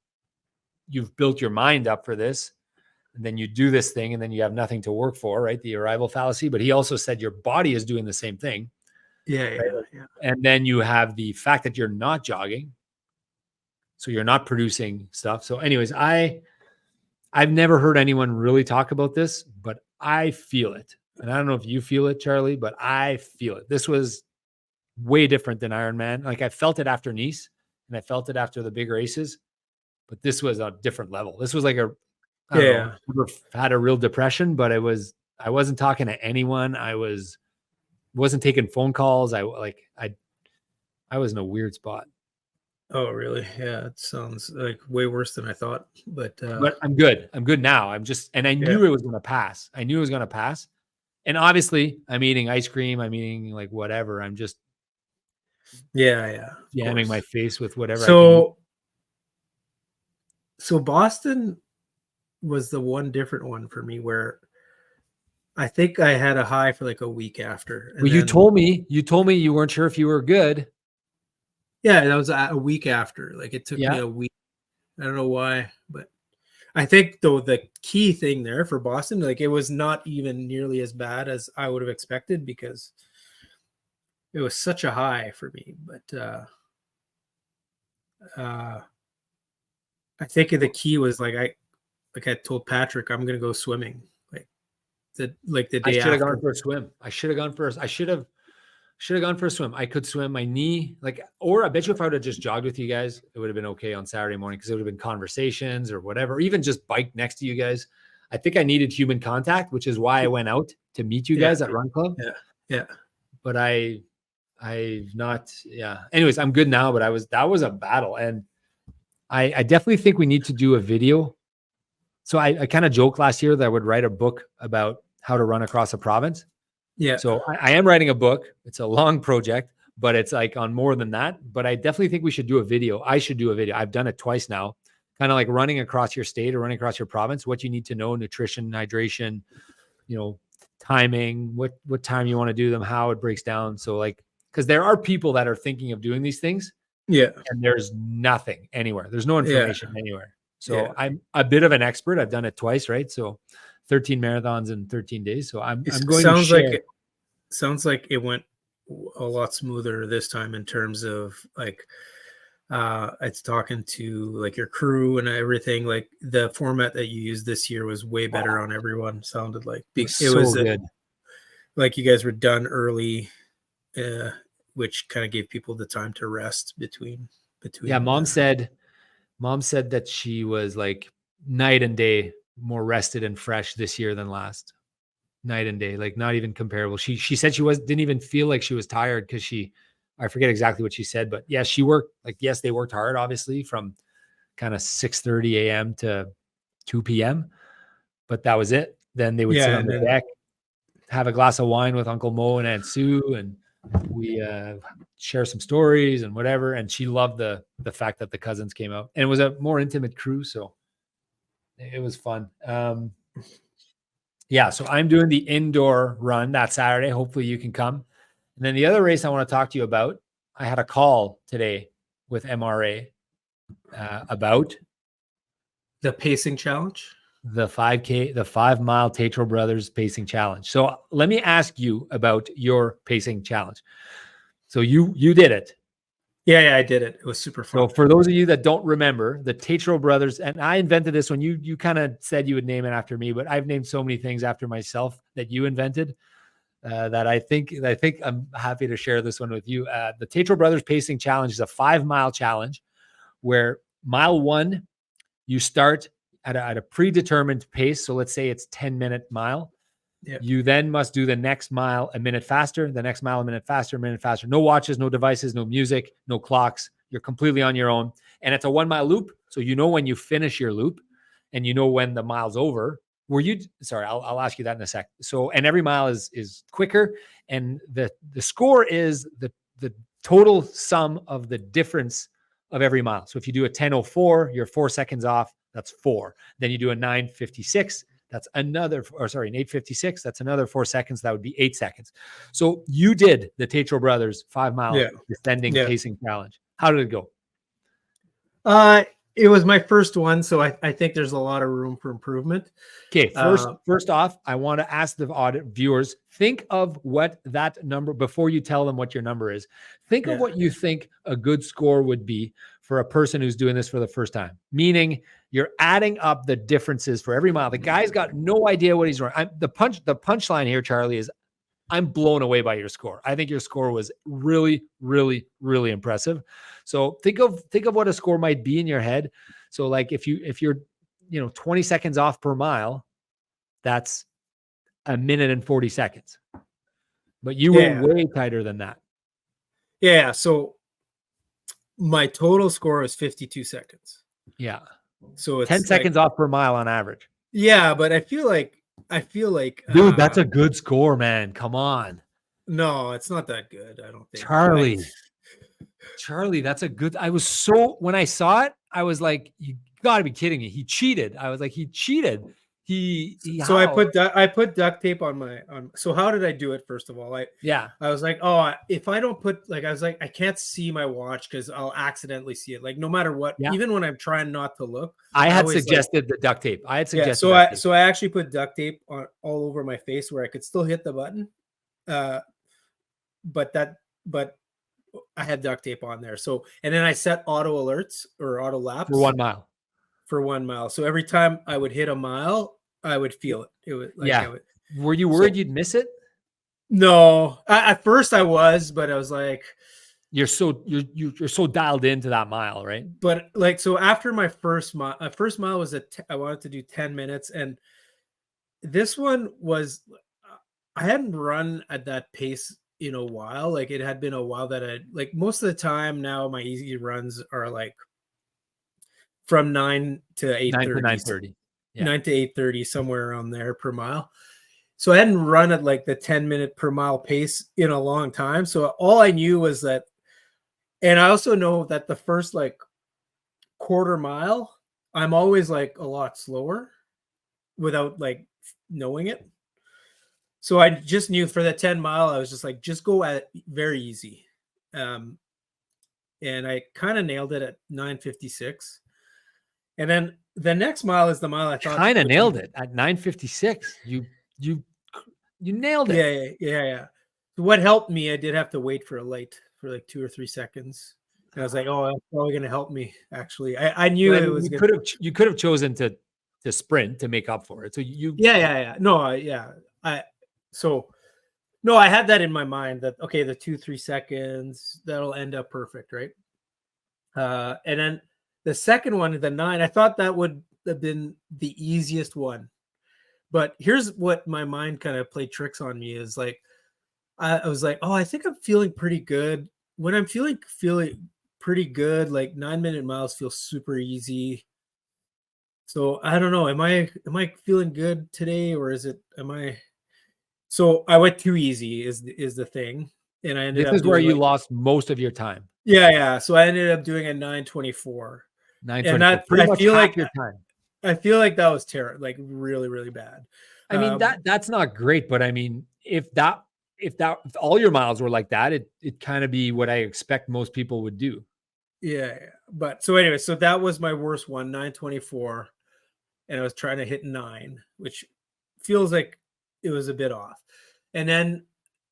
[SPEAKER 1] you've built your mind up for this, and then you do this thing and then you have nothing to work for, right? The arrival fallacy. But he also said your body is doing the same thing.
[SPEAKER 2] Yeah.
[SPEAKER 1] And then you have the fact that you're not jogging. So you're not producing stuff. So anyways, I've never heard anyone really talk about this, but I feel it. And I don't know if you feel it, Charlie, but I feel it. This was way different than Ironman. Like I felt it after Nice and I felt it after the big races, but this was a different level. This was like I never had a real depression, but I wasn't talking to anyone. I wasn't taking phone calls. I was in a weird spot.
[SPEAKER 2] Oh, really? Yeah. It sounds like way worse than I thought, but
[SPEAKER 1] I'm good. I'm good now. I knew it was going to pass. And obviously I'm eating ice cream. I'm eating like whatever. I'm just jamming my face with whatever.
[SPEAKER 2] So Boston was the one different one for me where I think I had a high for like a week after.
[SPEAKER 1] Well, you told me you weren't sure if you were good.
[SPEAKER 2] Yeah, that was a week after. Like it took me a week. I don't know why, but I think though the key thing there for Boston, like it was not even nearly as bad as I would have expected because it was such a high for me. But I think the key was I told Patrick I'm gonna go swimming the
[SPEAKER 1] I
[SPEAKER 2] day
[SPEAKER 1] should have
[SPEAKER 2] after.
[SPEAKER 1] gone for a swim. I should have gone first. I should have gone for a swim. I could swim. My knee, or I bet you if I would have just jogged with you guys, it would have been okay on Saturday morning because it would have been conversations or whatever, or even just biked next to you guys. I think I needed human contact, which is why I went out to meet you guys at Run Club.
[SPEAKER 2] Yeah.
[SPEAKER 1] But I've not, yeah. Anyways, I'm good now, but that was a battle. And I definitely think we need to do a video. So I kind of joked last year that I would write a book about how to run across a province.
[SPEAKER 2] Yeah.
[SPEAKER 1] So I am writing a book. It's a long project, but it's on more than that. But I definitely think we should do a video. I should do a video. I've done it twice now, kind of like running across your state or running across your province, what you need to know, nutrition, hydration, timing, what time you want to do them, how it breaks down. So because there are people that are thinking of doing these things.
[SPEAKER 2] Yeah.
[SPEAKER 1] And there's nothing anywhere. There's no information anywhere. So
[SPEAKER 2] Yeah.
[SPEAKER 1] I'm a bit of an expert. I've done it twice, right? So 13 marathons in 13 days. So I'm going
[SPEAKER 2] sounds
[SPEAKER 1] to share.
[SPEAKER 2] Sounds like it went a lot smoother this time in terms of it's talking to your crew and everything. Like the format that you used this year was way better on everyone. Sounded like
[SPEAKER 1] it was good.
[SPEAKER 2] Like you guys were done early, which kind of gave people the time to rest between.
[SPEAKER 1] Yeah, mom said that she was night and day more rested and fresh this year than last. Night and day, not even comparable. She said she didn't even feel like she was tired because I forget exactly what she said, but yeah, she worked yes, they worked hard, obviously, from kind of 6:30 a.m. to 2 p.m. But that was it. Then they would sit on the deck, have a glass of wine with Uncle Mo and Aunt Sue, and we share some stories and whatever. And she loved the fact that the cousins came out, and it was a more intimate crew, so it was fun. Yeah, so I'm doing the indoor run that Saturday. Hopefully you can come. And then the other race I want to talk to you about, I had a call today with MRA about
[SPEAKER 2] the pacing challenge,
[SPEAKER 1] the 5K, the 5 mile Tetrault Brothers Pacing Challenge. So let me ask you about your pacing challenge. So you did it.
[SPEAKER 2] Yeah, I did it. It was super fun.
[SPEAKER 1] So for those of you that don't remember, the Tetrault Brothers, and I invented this one. You kind of said you would name it after me, but I've named so many things after myself that you invented that I think I'm happy to share this one with you. The Tetrault Brothers Pacing Challenge is a 5 mile challenge where mile 1, you start at a predetermined pace. So let's say it's 10-minute mile.
[SPEAKER 2] Yeah.
[SPEAKER 1] You then must do the next mile a minute faster, the next mile a minute faster, No watches, no devices, no music, no clocks. You're completely on your own. And it's a 1 mile loop. So you know when you finish your loop and you know when the mile's over. I'll ask you that in a sec. So, and every mile is quicker. And the score is the total sum of the difference of every mile. So if you do a 10:04, you're 4 seconds off. That's 4. Then you do a 9:56. That's another, an 8:56. That's another 4 seconds. That would be 8 seconds. So you did the Tetrault Brothers 5 mile descending pacing challenge. How did it go?
[SPEAKER 2] It was my first one, so I think there's a lot of room for improvement.
[SPEAKER 1] Okay, first off, I want to ask the viewers, think of what that number, before you tell them what your number is, think of what you think a good score would be for a person who's doing this for the first time. Meaning you're adding up the differences for every mile. The guy's got no idea what he's doing. The punchline here, Charlie, is I'm blown away by your score. I think your score was really, really, really impressive. So think of what a score might be in your head. So if you're 20 seconds off per mile, that's a minute and 40 seconds. But you were way tighter than that.
[SPEAKER 2] Yeah. So my total score is 52 seconds.
[SPEAKER 1] Yeah.
[SPEAKER 2] So it's
[SPEAKER 1] 10 seconds off per mile on average.
[SPEAKER 2] Yeah, but I feel like
[SPEAKER 1] dude, that's a good score, man. Come on.
[SPEAKER 2] No, it's not that good. I don't think.
[SPEAKER 1] Charlie, that's a good. When I saw it, I was like, you got to be kidding me. He cheated. I was like, he cheated.
[SPEAKER 2] So I put duct tape on. So how did I do it? First of all, I was like, if I don't put I can't see my watch because I'll accidentally see it. No matter what, even when I'm trying not to look,
[SPEAKER 1] I had suggested the duct tape.
[SPEAKER 2] So I actually put duct tape on all over my face where I could still hit the button. But that but I had duct tape on there. So, and then I set auto alerts or auto laps
[SPEAKER 1] For 1 mile.
[SPEAKER 2] for 1 mile. So every time I would hit a mile, I would feel it. It would like I
[SPEAKER 1] Yeah.
[SPEAKER 2] would.
[SPEAKER 1] Were you
[SPEAKER 2] So
[SPEAKER 1] worried you'd miss it?
[SPEAKER 2] no, at first I was, but I was like,
[SPEAKER 1] You're so dialed into that mile, right?
[SPEAKER 2] but like so after my first mile was I wanted to do 10 minutes, and this one was I hadn't run at that pace in a while. Like it had been a while that I like most of the time now my easy runs are like from 9 to
[SPEAKER 1] 9 to
[SPEAKER 2] 8:30,
[SPEAKER 1] 9:30. Yeah.
[SPEAKER 2] 9 to 8:30, somewhere around there per mile. So I hadn't run at like the 10-minute per mile pace in a long time. So all I knew was that, and I also know that the first like quarter mile, I'm always like a lot slower without like knowing it. So I just knew for the 10 mile, I was just like, just go at very easy. Um, and I kind of nailed it at 9:56. And then the next mile is the mile I thought
[SPEAKER 1] Kind of
[SPEAKER 2] would be
[SPEAKER 1] nailed it at 9:56. You nailed it.
[SPEAKER 2] yeah. What helped me, I did have to wait for a light for like 2 or 3 seconds. And I was like, "Oh, that's probably gonna help me." Actually, I knew
[SPEAKER 1] But I
[SPEAKER 2] it
[SPEAKER 1] mean,
[SPEAKER 2] was gonna.
[SPEAKER 1] you could have chosen to sprint to make up for it. So
[SPEAKER 2] Yeah. No, yeah. I so no, I had that in my mind that okay, the 2, 3 seconds that'll end up perfect, right? And then the second one, the 9, I thought that would have been the easiest one. But here's what my mind kind of played tricks on me is like I was like, oh, I think I'm feeling pretty good. When I'm feeling pretty good, like 9-minute miles feel super easy. So I don't know. Am I feeling good today, or is it am I so I went too easy is the thing. And I ended
[SPEAKER 1] this
[SPEAKER 2] up
[SPEAKER 1] is where
[SPEAKER 2] doing
[SPEAKER 1] you
[SPEAKER 2] like
[SPEAKER 1] lost most of your time.
[SPEAKER 2] yeah. So I ended up doing a 9:24. And
[SPEAKER 1] 9:24,
[SPEAKER 2] that
[SPEAKER 1] pretty much half your time.
[SPEAKER 2] I feel like that was terrible, like really, really bad.
[SPEAKER 1] I mean, that's not great, but I mean, if all your miles were like that, it kind of be what I expect most people would do.
[SPEAKER 2] Yeah. But so anyway, so that was my worst one, 9:24. And I was trying to hit 9, which feels like it was a bit off. And then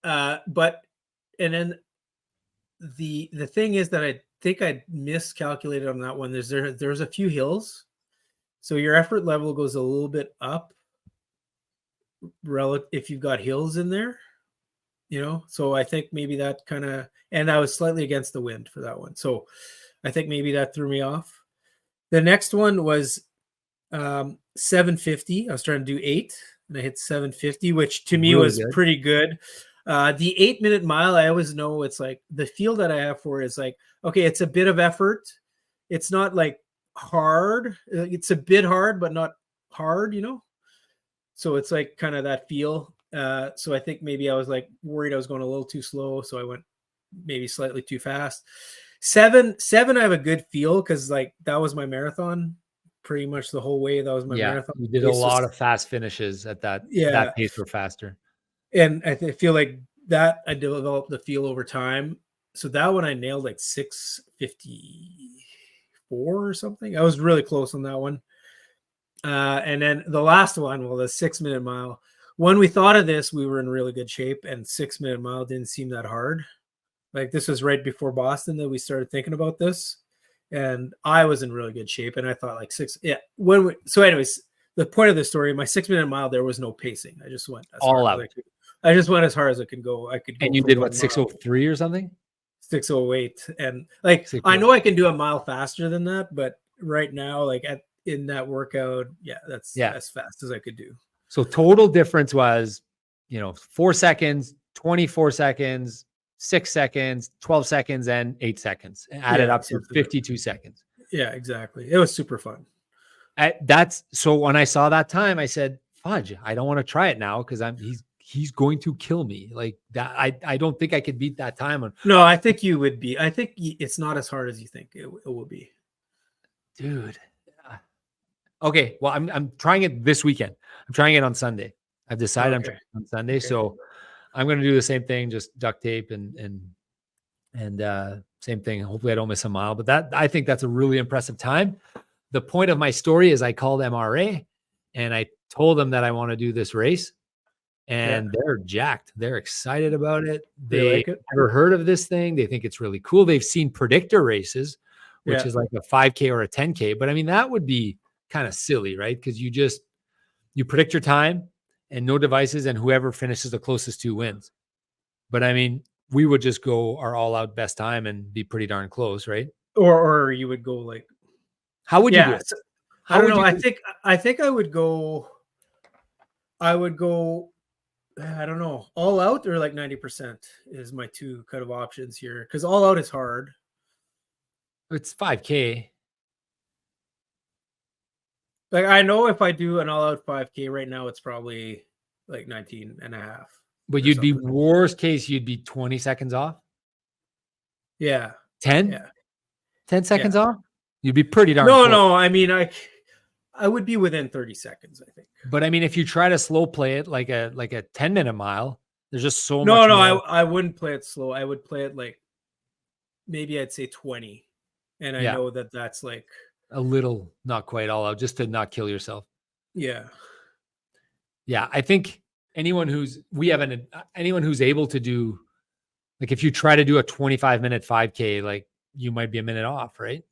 [SPEAKER 2] but and then the thing is that I think I miscalculated on that one. There's a few hills. So your effort level goes a little bit up relative if you've got hills in there, you know. So I think maybe that kind of, and I was slightly against the wind for that one. So I think maybe that threw me off. The next one was 750. I was trying to do 8 and I hit 750, which to me
[SPEAKER 1] Really
[SPEAKER 2] was
[SPEAKER 1] good.
[SPEAKER 2] pretty good. The 8-minute mile, I always know it's like the feel that I have for it is like, okay, it's a bit of effort. It's not like hard. It's a bit hard, but not hard, you know? So it's like kind of that feel. So I think maybe I was like worried I was going a little too slow. So I went maybe slightly too fast. 7, I have a good feel because like that was my marathon pretty much the whole way. That was my
[SPEAKER 1] Yeah,
[SPEAKER 2] marathon
[SPEAKER 1] you did a
[SPEAKER 2] pace.
[SPEAKER 1] lot of fast finishes at
[SPEAKER 2] Yeah.
[SPEAKER 1] that pace or faster.
[SPEAKER 2] And feel like that I developed the feel over time. So that one I nailed like 6:54 or something. I was really close on that one. And then the last one, well, the 6-minute mile. When we thought of this, we were in really good shape, and 6-minute mile didn't seem that hard. Like this was right before Boston that we started thinking about this, and I was in really good shape. And I thought like 6, yeah. So, anyways, the point of the story, my 6-minute mile, there was no pacing. I just went as
[SPEAKER 1] All
[SPEAKER 2] hard
[SPEAKER 1] out.
[SPEAKER 2] as I could. I just went as hard as I could go. I could go
[SPEAKER 1] And you
[SPEAKER 2] for
[SPEAKER 1] did
[SPEAKER 2] 1
[SPEAKER 1] what,
[SPEAKER 2] mile.
[SPEAKER 1] 6:03 or something?
[SPEAKER 2] 6:08, and like I know I can do a mile faster than that, but right now, like in that workout, yeah, that's as fast as I could do.
[SPEAKER 1] So total difference was, 4 seconds, 24 seconds, 6 seconds, 12 seconds, and 8 seconds. Added up to 52 seconds.
[SPEAKER 2] Yeah, exactly. It was super fun.
[SPEAKER 1] So when I saw that time, I said, fudge, I don't want to try it now because he's going to kill me. Like that. I don't think I could beat that time.
[SPEAKER 2] No, I think you would be. I think it's not as hard as you think it will be.
[SPEAKER 1] Dude. Okay. Well, I'm trying it this weekend. I'm trying it on Sunday. I've decided I'm trying it on Sunday. Okay. So I'm going to do the same thing, just duct tape and same thing. Hopefully I don't miss a mile, but I think that's a really impressive time. The point of my story is I called MRA and I told them that I want to do this race. and they're jacked. They're excited about it.
[SPEAKER 2] They
[SPEAKER 1] They
[SPEAKER 2] like it.
[SPEAKER 1] never heard of this thing. They think it's really cool. They've seen predictor races, which is like a 5K or a 10K. But I mean, that would be kind of silly, right? Because you predict your time and no devices, and whoever finishes the closest to wins. But I mean, we would just go our all out best time and be pretty darn close, right?
[SPEAKER 2] Or you would go like,
[SPEAKER 1] How would you do it?
[SPEAKER 2] so, I
[SPEAKER 1] How
[SPEAKER 2] don't
[SPEAKER 1] would
[SPEAKER 2] know.
[SPEAKER 1] you
[SPEAKER 2] I think I would go, I don't know, all out or like 90% is my two kind of options here. Because all out is hard.
[SPEAKER 1] It's 5K.
[SPEAKER 2] Like, I know if I do an all out 5K right now, it's probably like 19 and a half.
[SPEAKER 1] But you'd be worst case, you'd be 20 seconds off.
[SPEAKER 2] Yeah.
[SPEAKER 1] 10?
[SPEAKER 2] Yeah.
[SPEAKER 1] 10 seconds off? You'd be pretty darn
[SPEAKER 2] No,
[SPEAKER 1] close.
[SPEAKER 2] no. I mean, I would be within 30 seconds, I think.
[SPEAKER 1] But I mean, if you try to slow play it like a 10-minute mile, there's just so much.
[SPEAKER 2] No,
[SPEAKER 1] more.
[SPEAKER 2] I wouldn't play it slow. I would play it like, maybe I'd say 20. And I know that that's like
[SPEAKER 1] a little, not quite all out, just to not kill yourself.
[SPEAKER 2] Yeah.
[SPEAKER 1] Yeah. I think anyone who's able to do, like, if you try to do a 25-minute 5K, like, you might be a minute off, right?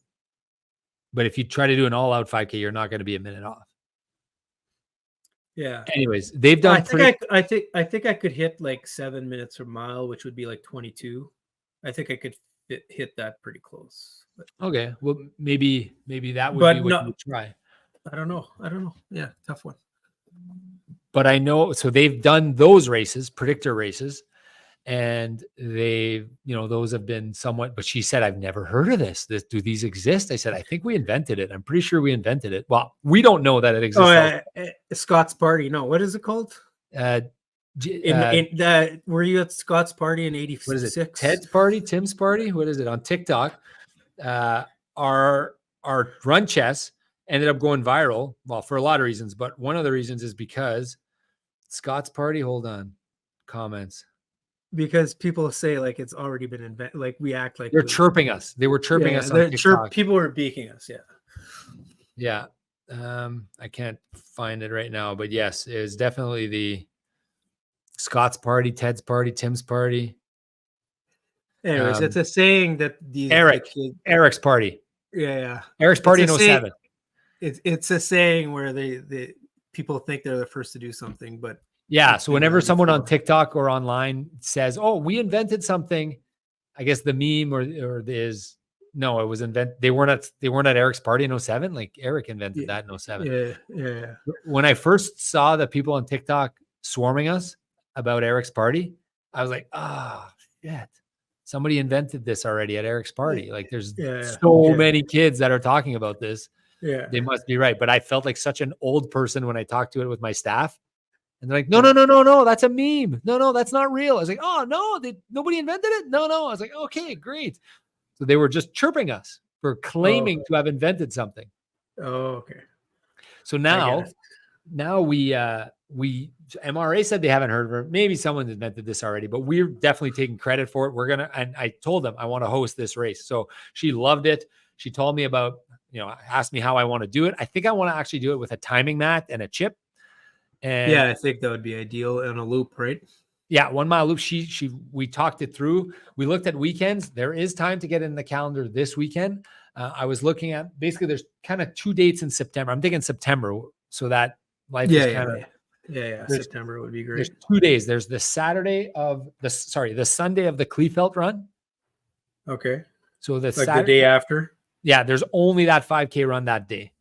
[SPEAKER 1] But if you try to do an all out 5K, you're not going to be a minute off.
[SPEAKER 2] Yeah.
[SPEAKER 1] Anyways, they've done.
[SPEAKER 2] I think I could hit like 7 minutes per mile, which would be like 22. I think I could hit that pretty close. But,
[SPEAKER 1] okay, well, maybe that would be what you would try.
[SPEAKER 2] I don't know. Yeah, tough one.
[SPEAKER 1] But I know, so they've done those races, predictor races, and those have been somewhat. But she said, "I've never heard of this. Do these exist?" I said, "I think we invented it. I'm pretty sure we invented it." Well, we don't know that it exists.
[SPEAKER 2] Scott's Party. No, what is it called? Were you at Scott's Party in '86?
[SPEAKER 1] What is it? Ted's Party, Tim's Party. What is it on TikTok? Our run chess ended up going viral. Well, for a lot of reasons, but one of the reasons is because Scott's Party. Hold on, comments.
[SPEAKER 2] Because people say like it's already been invented. Like we act like
[SPEAKER 1] they're chirping us. They were chirping us on TikTok.
[SPEAKER 2] People were beaking us.
[SPEAKER 1] Yeah. I can't find it right now, but yes, it was definitely the Scott's Party, Ted's Party, Tim's Party.
[SPEAKER 2] Anyways, it's a saying that these
[SPEAKER 1] Eric's Party.
[SPEAKER 2] Yeah.
[SPEAKER 1] Eric's Party in 07.
[SPEAKER 2] It's a saying where the people think they're the first to do something, but
[SPEAKER 1] yeah. So whenever someone on TikTok or online says, "Oh, we invented something," I guess the meme or is no, it was they weren't at Eric's Party in 07. Like, Eric invented that in 07.
[SPEAKER 2] Yeah.
[SPEAKER 1] When I first saw the people on TikTok swarming us about Eric's Party, I was like, shit. Somebody invented this already at Eric's Party. Like, there's so many kids that are talking about this.
[SPEAKER 2] Yeah.
[SPEAKER 1] They must be right. But I felt like such an old person when I talked to it with my staff. And they're like, no, that's a meme. No, that's not real. I was like, oh, no, nobody invented it? No. I was like, okay, great. So they were just chirping us for claiming to have invented something.
[SPEAKER 2] Oh, okay.
[SPEAKER 1] So now we MRA said they haven't heard of it. Maybe someone invented this already, but we're definitely taking credit for it. And I told them I want to host this race. So she loved it. She told me about, asked me how I want to do it. I think I want to actually do it with a timing mat and a chip. And
[SPEAKER 2] yeah, I think that would be ideal in a loop, right?
[SPEAKER 1] Yeah, 1 mile loop. We talked it through. We looked at weekends. There is time to get in the calendar this weekend. I was looking at, basically there's kind of 2 dates in September. I'm thinking September, so that life is kind of.
[SPEAKER 2] Yeah. September would be great.
[SPEAKER 1] There's 2 days. There's the Sunday of the Kleefeld run.
[SPEAKER 2] Okay.
[SPEAKER 1] So the
[SPEAKER 2] day after.
[SPEAKER 1] Yeah, there's only that 5K run that day.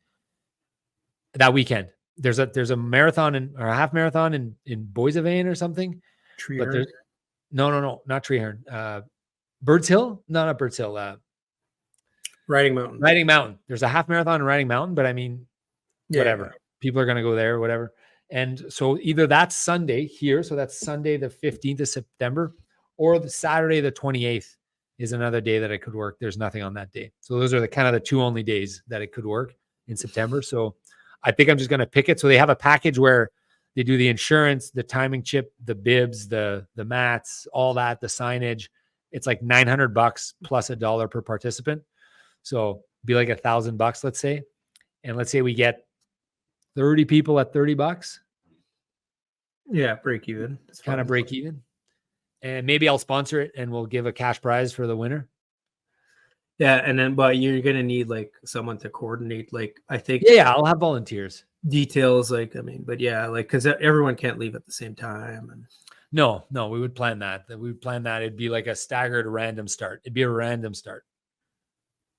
[SPEAKER 1] That weekend. There's a marathon or a half marathon in Boissevain or something.
[SPEAKER 2] Treehorn?
[SPEAKER 1] No, not Treehorn. Birds Hill? No, not Birds Hill.
[SPEAKER 2] Riding Mountain.
[SPEAKER 1] Riding Mountain. There's a half marathon in Riding Mountain, but I mean, whatever. People are going to go there, whatever. And so either that's Sunday here, so that's Sunday the 15th of September, or the Saturday the 28th is another day that it could work. There's nothing on that day. So those are the 2 only days that it could work in September. So I think I'm just going to pick it. So they have a package where they do the insurance, the timing chip, the bibs, the mats, all that, the signage. It's like $900 plus $1 per participant. So be like $1,000, let's say. And let's say we get 30 people at $30.
[SPEAKER 2] Yeah, break even. It's
[SPEAKER 1] kind of
[SPEAKER 2] fine.
[SPEAKER 1] break even. And maybe I'll sponsor it and we'll give a cash prize for the winner.
[SPEAKER 2] Yeah, and then but you're gonna need like someone to coordinate. Like I think
[SPEAKER 1] Yeah, I'll have volunteers.
[SPEAKER 2] details. Like I mean, but yeah, like because everyone can't leave at the same time. And
[SPEAKER 1] No, we would plan that. We would plan that. It'd be like a staggered random start. It'd be a random start.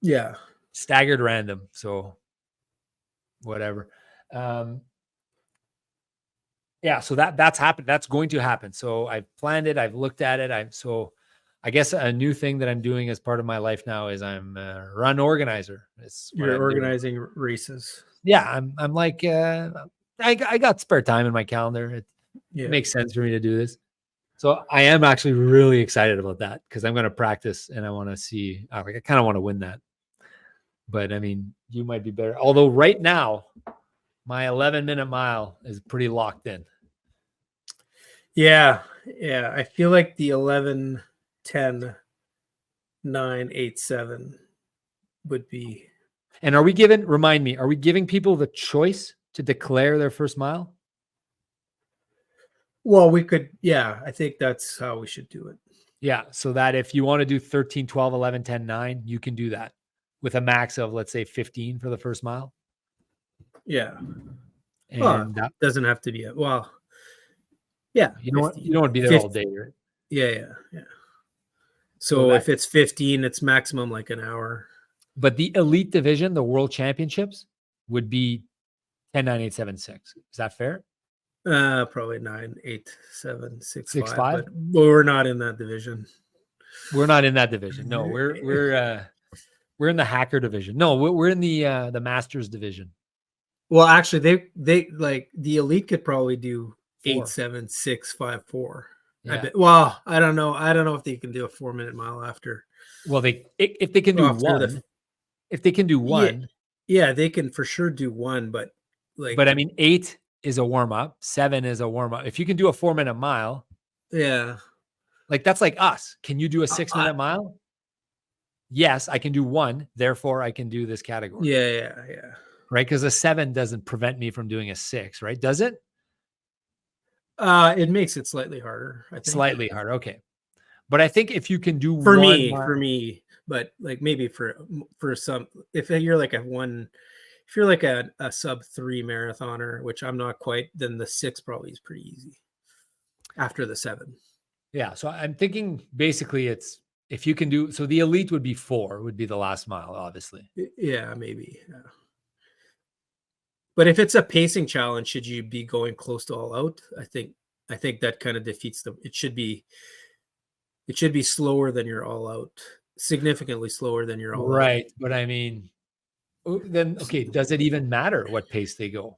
[SPEAKER 2] yeah,
[SPEAKER 1] Staggered random. So whatever. Yeah, so that's happened. That's going to happen. So I've planned it. I've looked at it. I guess a new thing that I'm doing as part of my life now is I'm a run organizer. It's what
[SPEAKER 2] you're
[SPEAKER 1] I'm doing.
[SPEAKER 2] organizing races.
[SPEAKER 1] Yeah, I'm like I got spare time in my calendar. It makes sense for me to do this. So I am actually really excited about that because I'm going to practice and I want to see. I kind of want to win that. But I mean, you might be better. Although right now, my 11-minute mile is pretty locked in.
[SPEAKER 2] Yeah. I feel like the 11, 10, 9, 8, 7 would be.
[SPEAKER 1] And are we giving people the choice to declare their first mile?
[SPEAKER 2] Well, we could. Yeah, I think that's how we should do it.
[SPEAKER 1] Yeah. So that if you want to do 13, 12, 11, 10, 9, you can do that with a max of, let's say, 15 for the first mile.
[SPEAKER 2] Yeah.
[SPEAKER 1] And
[SPEAKER 2] that doesn't have to be yeah.
[SPEAKER 1] You don't want to be there
[SPEAKER 2] 50,
[SPEAKER 1] all day, right?
[SPEAKER 2] Yeah. So if it's 15, it's maximum like an hour.
[SPEAKER 1] But the elite division, the world championships, would be 10, 9, 8, 7, 6. Is that fair?
[SPEAKER 2] Probably 9, 8, 7, 6,
[SPEAKER 1] 6,
[SPEAKER 2] 5.
[SPEAKER 1] 5?
[SPEAKER 2] But we're not in that division.
[SPEAKER 1] We're not in that division. No, we're in the hacker division. No, we're in the masters division.
[SPEAKER 2] Well, actually, they like the elite could probably do
[SPEAKER 1] 4.
[SPEAKER 2] 8, 7, 6, 5, 4.
[SPEAKER 1] Yeah.
[SPEAKER 2] Well, I don't know. I don't know if they can do a 4-minute mile after.
[SPEAKER 1] Well, if they can do one, if they can do one,
[SPEAKER 2] yeah, they can for sure do one. But
[SPEAKER 1] I mean, 8 is a warm up. 7 is a warm up. If you can do a 4-minute mile,
[SPEAKER 2] yeah,
[SPEAKER 1] like that's like us. Can you do a 6-minute mile? Yes, I can do one. Therefore, I can do this category.
[SPEAKER 2] Yeah.
[SPEAKER 1] Right, because a 7 doesn't prevent me from doing a 6. Right? Does it?
[SPEAKER 2] It makes it slightly harder. I think.
[SPEAKER 1] Slightly harder. Okay, but I think if you can do
[SPEAKER 2] for me, but like maybe for some, if you're like a sub 3 marathoner, which I'm not quite, then the 6 probably is pretty easy after the 7.
[SPEAKER 1] Yeah. So I'm thinking basically it's if you can do, so the elite would be 4 would be the last mile, obviously.
[SPEAKER 2] Yeah, maybe. Yeah. But if it's a pacing challenge, should you be going close to all out? I think that kind of defeats it should be slower than your all out, significantly slower than your all out.
[SPEAKER 1] Right. But I mean, then, okay, does it even matter what pace they go?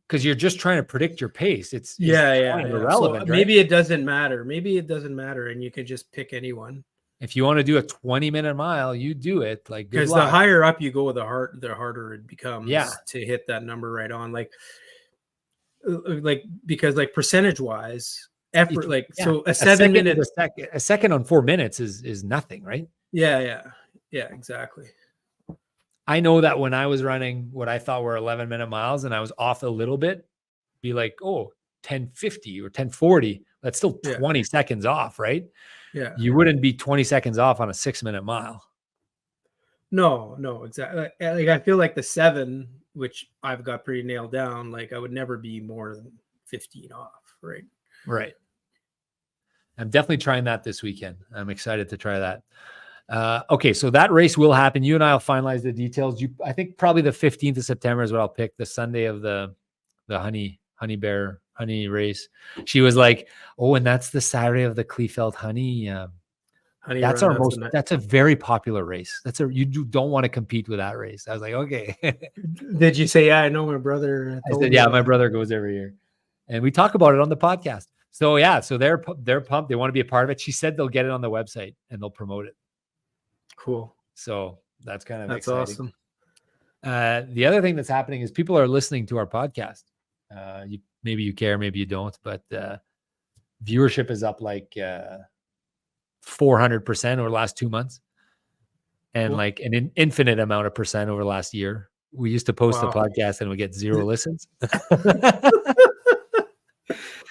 [SPEAKER 1] Because you're just trying to predict your pace. It's irrelevant.
[SPEAKER 2] So maybe it doesn't matter. And you can just pick anyone.
[SPEAKER 1] If you want to do a 20-minute mile, you do it. Like,
[SPEAKER 2] because the higher up you go, the harder it becomes to hit that number right on. Because percentage wise, effort, so a 7 minute,
[SPEAKER 1] a second on 4 minutes is nothing, right?
[SPEAKER 2] Yeah, exactly.
[SPEAKER 1] I know that when I was running what I thought were 11-minute miles and I was off a little bit, be like, 10:50 or 10:40. That's still 20 seconds off, right?
[SPEAKER 2] Yeah.
[SPEAKER 1] You wouldn't be 20 seconds off on a 6-minute mile.
[SPEAKER 2] No, exactly. Like I feel like the 7, which I've got pretty nailed down, like I would never be more than 15 off, right?
[SPEAKER 1] Right. I'm definitely trying that this weekend. I'm excited to try that. Okay, so that race will happen. You and I will finalize the details. I think probably the 15th of September is what I'll pick, the Sunday of the honey race. She was like, and that's the Saturday of the Kleefeld honey. That's a very popular race. You don't want to compete with that race. I was like, okay.
[SPEAKER 2] Did you say, I know my brother?
[SPEAKER 1] I said, my brother goes every year. And we talk about it on the podcast. So they're pumped. They want to be a part of it. She said they'll get it on the website and they'll promote it.
[SPEAKER 2] Cool.
[SPEAKER 1] So that's kind of
[SPEAKER 2] exciting.
[SPEAKER 1] Awesome. The other thing that's happening is people are listening to our podcast. Maybe you care, maybe you don't, but viewership is up like 400% over the last 2 months, and like an infinite amount of percent over the last year. We used to post the
[SPEAKER 2] Wow.
[SPEAKER 1] podcast and we get 0 listens.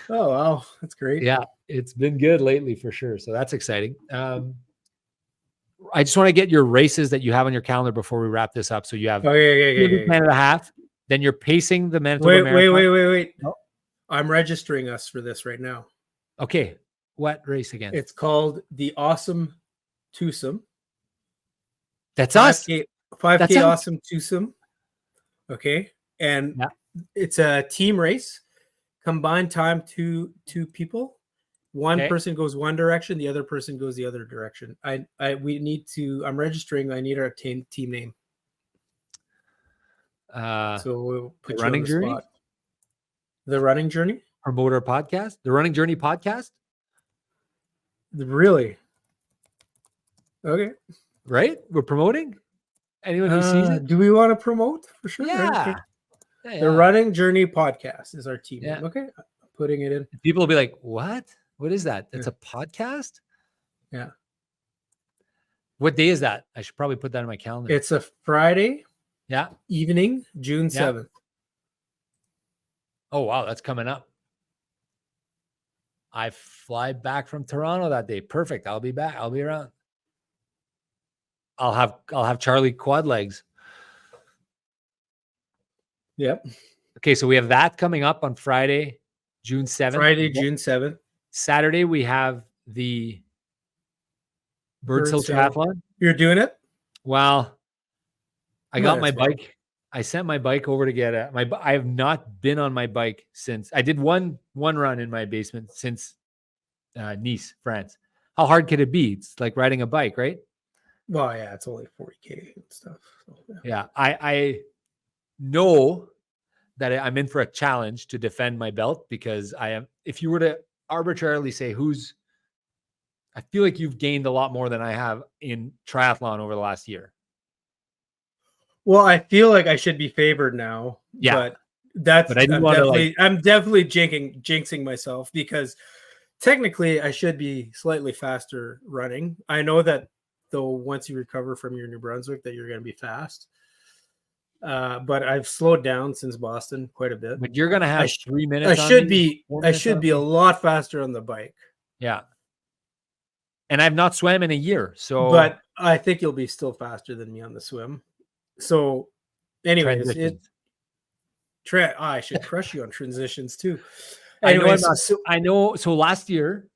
[SPEAKER 2] Oh, wow. That's great.
[SPEAKER 1] Yeah, it's been good lately for sure. So that's exciting. I just want to get your races that you have on your calendar before we wrap this up. So you have Canada half, then you're pacing the Manitoba Marathon.
[SPEAKER 2] Wait. Oh. I'm registering us for this right now.
[SPEAKER 1] Okay. What race again?
[SPEAKER 2] It's called the Awesome Twosome.
[SPEAKER 1] That's us.
[SPEAKER 2] 5K
[SPEAKER 1] That's
[SPEAKER 2] Awesome Twosome. Okay. And it's a team race. Combined time two people. One person goes one direction, the other person goes the other direction. I'm registering. I need our team name. So we'll put
[SPEAKER 1] the running journey.
[SPEAKER 2] Spot. The running journey.
[SPEAKER 1] Promoter podcast. The running journey podcast.
[SPEAKER 2] Really? Okay.
[SPEAKER 1] Right? We're promoting. Anyone who sees it.
[SPEAKER 2] Do we want to promote for sure?
[SPEAKER 1] Yeah.
[SPEAKER 2] Okay. The Running Journey podcast is our team name. Okay. I'm putting it in.
[SPEAKER 1] People will be like, what? What is that? That's a podcast?
[SPEAKER 2] Yeah.
[SPEAKER 1] What day is that? I should probably put that in my calendar.
[SPEAKER 2] It's a Friday.
[SPEAKER 1] Yeah.
[SPEAKER 2] Evening, June 7th.
[SPEAKER 1] Oh, wow. That's coming up. I fly back from Toronto that day. Perfect. I'll be back. I'll be around. I'll have Charlie quad legs.
[SPEAKER 2] Yep.
[SPEAKER 1] Okay, so we have that coming up on Friday, June 7th.
[SPEAKER 2] Friday, June 7th.
[SPEAKER 1] Saturday, we have the Birds Hill Triathlon.
[SPEAKER 2] You're doing it?
[SPEAKER 1] Well, I got my bike. I sent my bike over to get I have not been on my bike since I did one run in my basement since Nice, France. How hard could it be? It's like riding a bike, right?
[SPEAKER 2] Well, yeah, it's only 40K and stuff. So,
[SPEAKER 1] yeah, I know that I'm in for a challenge to defend my belt because I am. If you were to arbitrarily say I feel like you've gained a lot more than I have in triathlon over the last year.
[SPEAKER 2] Well, I feel like I should be favored now.
[SPEAKER 1] Yeah,
[SPEAKER 2] but I'm definitely jinxing myself because technically I should be slightly faster running. I know that though once you recover from your New Brunswick that you're going to be fast. But I've slowed down since Boston quite a bit.
[SPEAKER 1] But you're going to have 3 minutes.
[SPEAKER 2] I should be a lot faster on the bike.
[SPEAKER 1] Yeah. And I've not swam in a year. So,
[SPEAKER 2] but I think you'll be still faster than me on the swim. So anyways, I should crush you on transitions too. Anyways,
[SPEAKER 1] I know. So last year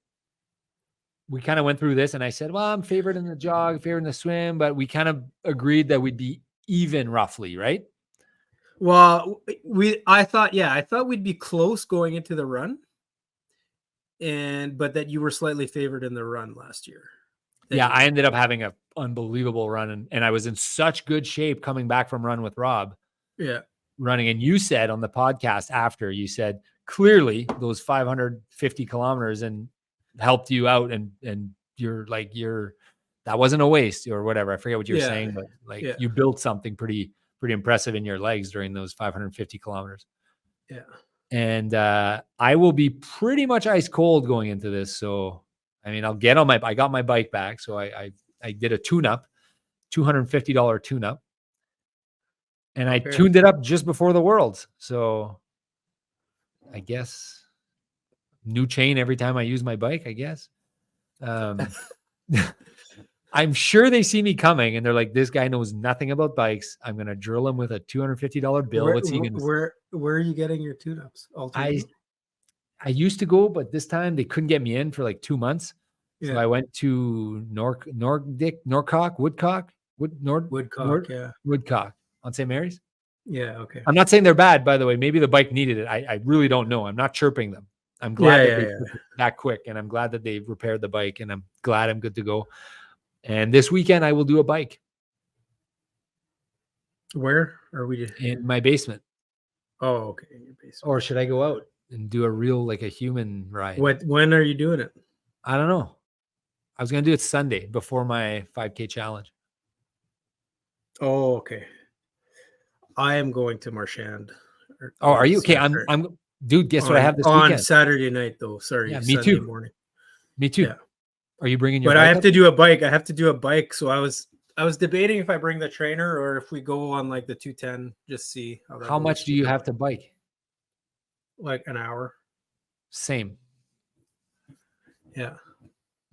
[SPEAKER 1] we kind of went through this and I said, well, I'm favored in the jog, favored in the swim, but we kind of agreed that we'd be even roughly, right?
[SPEAKER 2] Well, I thought we'd be close going into the run. But that you were slightly favored in the run last year.
[SPEAKER 1] Yeah, I ended up having an unbelievable run and I was in such good shape coming back from Run with Rob.
[SPEAKER 2] Yeah.
[SPEAKER 1] Running. And you said on the podcast after, you said clearly those 550 kilometers and helped you out and that wasn't a waste or whatever. I forget what you were saying, but you built something pretty impressive in your legs during those 550 kilometers.
[SPEAKER 2] Yeah.
[SPEAKER 1] And I will be pretty much ice cold going into this. So, I mean, I got my bike back. So I did a tune-up, $250 tune-up. And I tuned it up just before the Worlds. So I guess new chain every time I use my bike, I guess. I'm sure they see me coming and they're like, this guy knows nothing about bikes. I'm going to drill him with a $250 bill.
[SPEAKER 2] Where are you getting your tune-ups?
[SPEAKER 1] I used to go, but this time they couldn't get me in for like 2 months. Yeah. So I went to Woodcock on St. Mary's.
[SPEAKER 2] Yeah. Okay.
[SPEAKER 1] I'm not saying they're bad, by the way. Maybe the bike needed it. I really don't know. I'm not chirping them. I'm glad that they took it that quick, and I'm glad that they repaired the bike, and I'm glad I'm good to go. And this weekend I will do a bike.
[SPEAKER 2] Where are we?
[SPEAKER 1] In my basement.
[SPEAKER 2] Oh, okay. In your basement.
[SPEAKER 1] Or should I go out and do a real, like a human ride?
[SPEAKER 2] When are you doing it?
[SPEAKER 1] I don't know. I was going to do it Sunday before my 5K challenge.
[SPEAKER 2] Oh, okay. I am going to Marchand.
[SPEAKER 1] Oh, are you? Okay. I'm dude, guess what I have this weekend?
[SPEAKER 2] On Saturday night though. Sorry.
[SPEAKER 1] Yeah, me too.
[SPEAKER 2] Morning.
[SPEAKER 1] Me too. Yeah. Are you bringing your
[SPEAKER 2] bike? But I have to do a bike. So I was was debating if I bring the trainer or if we go on like the 210, just see how that
[SPEAKER 1] How
[SPEAKER 2] goes.
[SPEAKER 1] much do you have to bike?
[SPEAKER 2] Like an hour.
[SPEAKER 1] Same.
[SPEAKER 2] Yeah.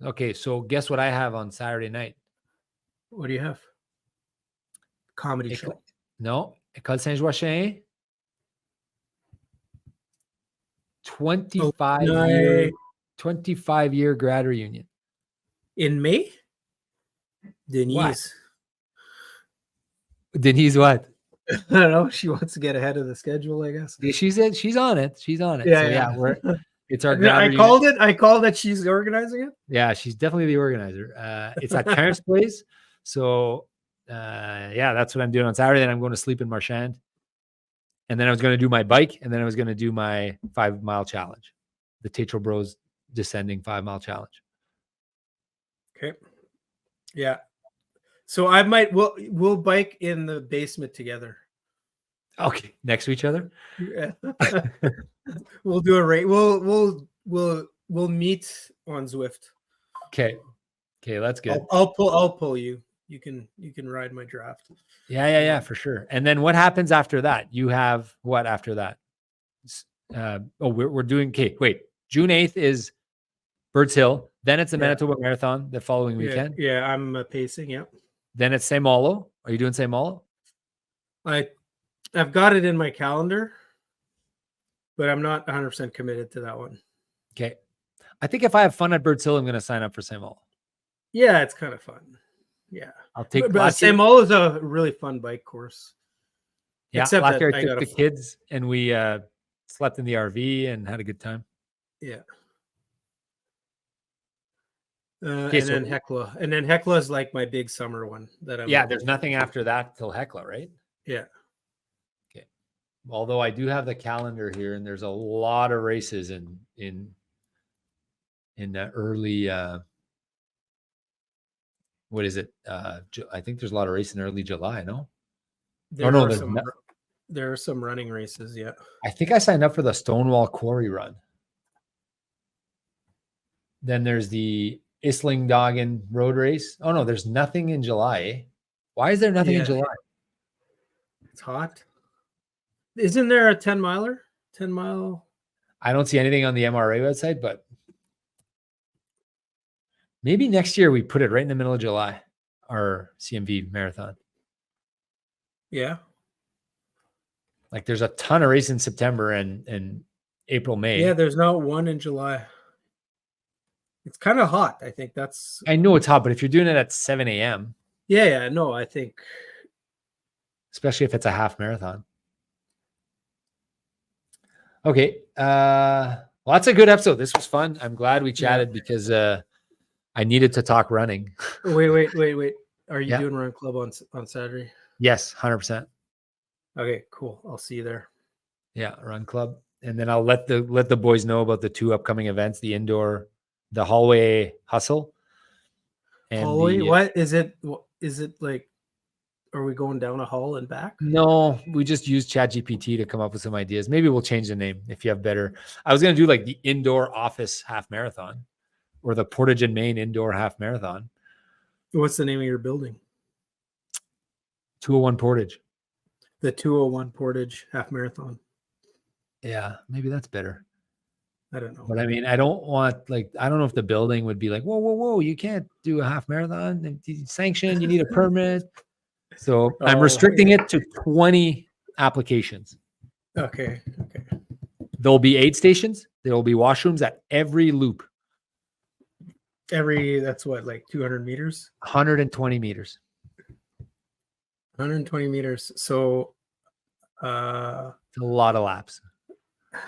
[SPEAKER 1] Okay, so guess what I have on Saturday night?
[SPEAKER 2] What do you have? Comedy show.
[SPEAKER 1] No, École Saint-Joachim. 25-year grad reunion.
[SPEAKER 2] In May? Denise.
[SPEAKER 1] What? Denise what?
[SPEAKER 2] I don't know. She wants to get ahead of the schedule, I guess.
[SPEAKER 1] She's on it. She's on it.
[SPEAKER 2] Yeah,
[SPEAKER 1] so it's our grad
[SPEAKER 2] I called it. I called that she's organizing it.
[SPEAKER 1] Yeah, she's definitely the organizer. It's at Terrence Place. So that's what I'm doing on Saturday. Then I'm going to sleep in Marchand. And then I was going to do my bike, and then I was going to do my 5-mile challenge, the Tetrault Bros descending 5-mile challenge.
[SPEAKER 2] Okay. Yeah. So we'll bike in the basement together.
[SPEAKER 1] Okay, next to each other.
[SPEAKER 2] Yeah. We'll do a race. We'll meet on Zwift.
[SPEAKER 1] Okay, that's good.
[SPEAKER 2] I'll pull you. You can ride my draft.
[SPEAKER 1] Yeah, for sure. And then what happens after that? You have what after that? We're doing. Okay, wait. June 8th is Birds Hill. Then it's the Manitoba Marathon the following weekend.
[SPEAKER 2] Yeah, I'm pacing. Yeah.
[SPEAKER 1] Then it's St. Malo. Are you doing St. Malo?
[SPEAKER 2] I've got it in my calendar, but I'm not 100% committed to that one.
[SPEAKER 1] Okay. I think if I have fun at Birds Hill, I'm going to sign up for St. Malo.
[SPEAKER 2] Yeah, it's kind of fun. Yeah.
[SPEAKER 1] I'll take.
[SPEAKER 2] But St. Malo is a really fun bike course.
[SPEAKER 1] Yeah. Except last year I took the kids and we slept in the RV and had a good time.
[SPEAKER 2] Yeah. And then Hecla. And then Hecla is like my big summer one that I'm.
[SPEAKER 1] Yeah, there's nothing after that till Hecla, right?
[SPEAKER 2] Yeah.
[SPEAKER 1] Okay. Although I do have the calendar here, and there's a lot of races in the early. What is it? I think there's a lot of races in early July. No.
[SPEAKER 2] There are some running races. Yeah.
[SPEAKER 1] I think I signed up for the Stonewall Quarry Run. Then there's the Isling-Doggen Road Race. Oh no, there's nothing in July. Eh? Why is there nothing in July?
[SPEAKER 2] It's hot. Isn't there a 10-miler? 10-mile?
[SPEAKER 1] I don't see anything on the MRA website, but maybe next year we put it right in the middle of July, our CMV marathon.
[SPEAKER 2] Yeah.
[SPEAKER 1] Like there's a ton of races in September and April, May.
[SPEAKER 2] Yeah, there's not one in July. It's kind of hot. I think that's.
[SPEAKER 1] I know it's hot, but if you're doing it at 7 a.m.
[SPEAKER 2] Yeah. No, I think.
[SPEAKER 1] Especially if it's a half marathon. Okay. Well, that's a good episode. This was fun. I'm glad we chatted because I needed to talk running.
[SPEAKER 2] Wait. Are you doing Run Club on Saturday?
[SPEAKER 1] Yes, 100%.
[SPEAKER 2] Okay, cool. I'll see you there.
[SPEAKER 1] Yeah, Run Club. And then I'll let the boys know about the 2 upcoming events, the hallway hustle. And
[SPEAKER 2] hallway? What is it? Is it like, are we going down a hall and back?
[SPEAKER 1] No, we just used ChatGPT to come up with some ideas. Maybe we'll change the name if you have better. I was going to do like the indoor office half marathon or the Portage and Main indoor half marathon.
[SPEAKER 2] What's the name of your building?
[SPEAKER 1] 201 Portage.
[SPEAKER 2] The 201 Portage half marathon.
[SPEAKER 1] Yeah, maybe that's better.
[SPEAKER 2] I don't know.
[SPEAKER 1] But I mean, I don't know if the building would be like, whoa, you can't do a half marathon. Sanction, you need a permit. So I'm restricting it to 20 applications.
[SPEAKER 2] Okay.
[SPEAKER 1] There'll be aid stations. There will be washrooms at every loop.
[SPEAKER 2] That's what, like 200 meters?
[SPEAKER 1] 120 meters.
[SPEAKER 2] 120 meters. So
[SPEAKER 1] it's a lot of laps.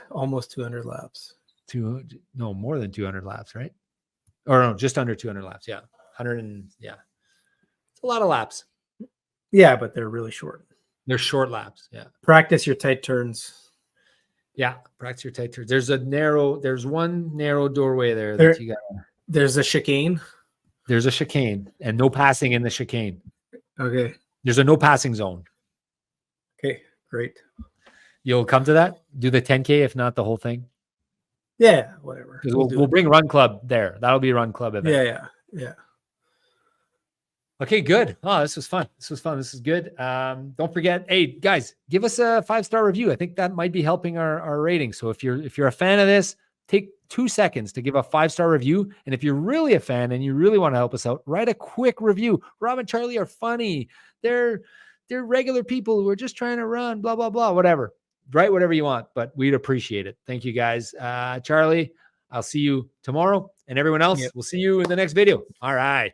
[SPEAKER 2] Almost 200 laps.
[SPEAKER 1] More than 200 laps, right? Or no, just under 200 laps. Yeah. 100 it's a lot of laps.
[SPEAKER 2] Yeah, but they're really short.
[SPEAKER 1] They're short laps. Yeah.
[SPEAKER 2] Practice your tight turns.
[SPEAKER 1] Yeah. Practice your tight turns. There's one narrow doorway there that you got.
[SPEAKER 2] There's a chicane.
[SPEAKER 1] There's a chicane and no passing in the chicane.
[SPEAKER 2] Okay.
[SPEAKER 1] There's a no passing zone.
[SPEAKER 2] Okay, great.
[SPEAKER 1] You'll come to that? Do the 10K, if not the whole thing?
[SPEAKER 2] Yeah, whatever.
[SPEAKER 1] We'll bring Run Club there. That'll be Run Club event.
[SPEAKER 2] Yeah.
[SPEAKER 1] Okay, good. Oh, this was fun. This was fun. This is good. Don't forget, hey guys, give us a 5-star review. I think that might be helping our rating. So if you're a fan of this, take 2 seconds to give a 5-star review. And if you're really a fan and you really want to help us out, write a quick review. Rob and Charlie are funny. They're regular people who are just trying to run, blah, blah, blah, whatever. Write whatever you want, but we'd appreciate it. Thank you guys. Charlie, I'll see you tomorrow, and everyone else, we'll see you in the next video. All right.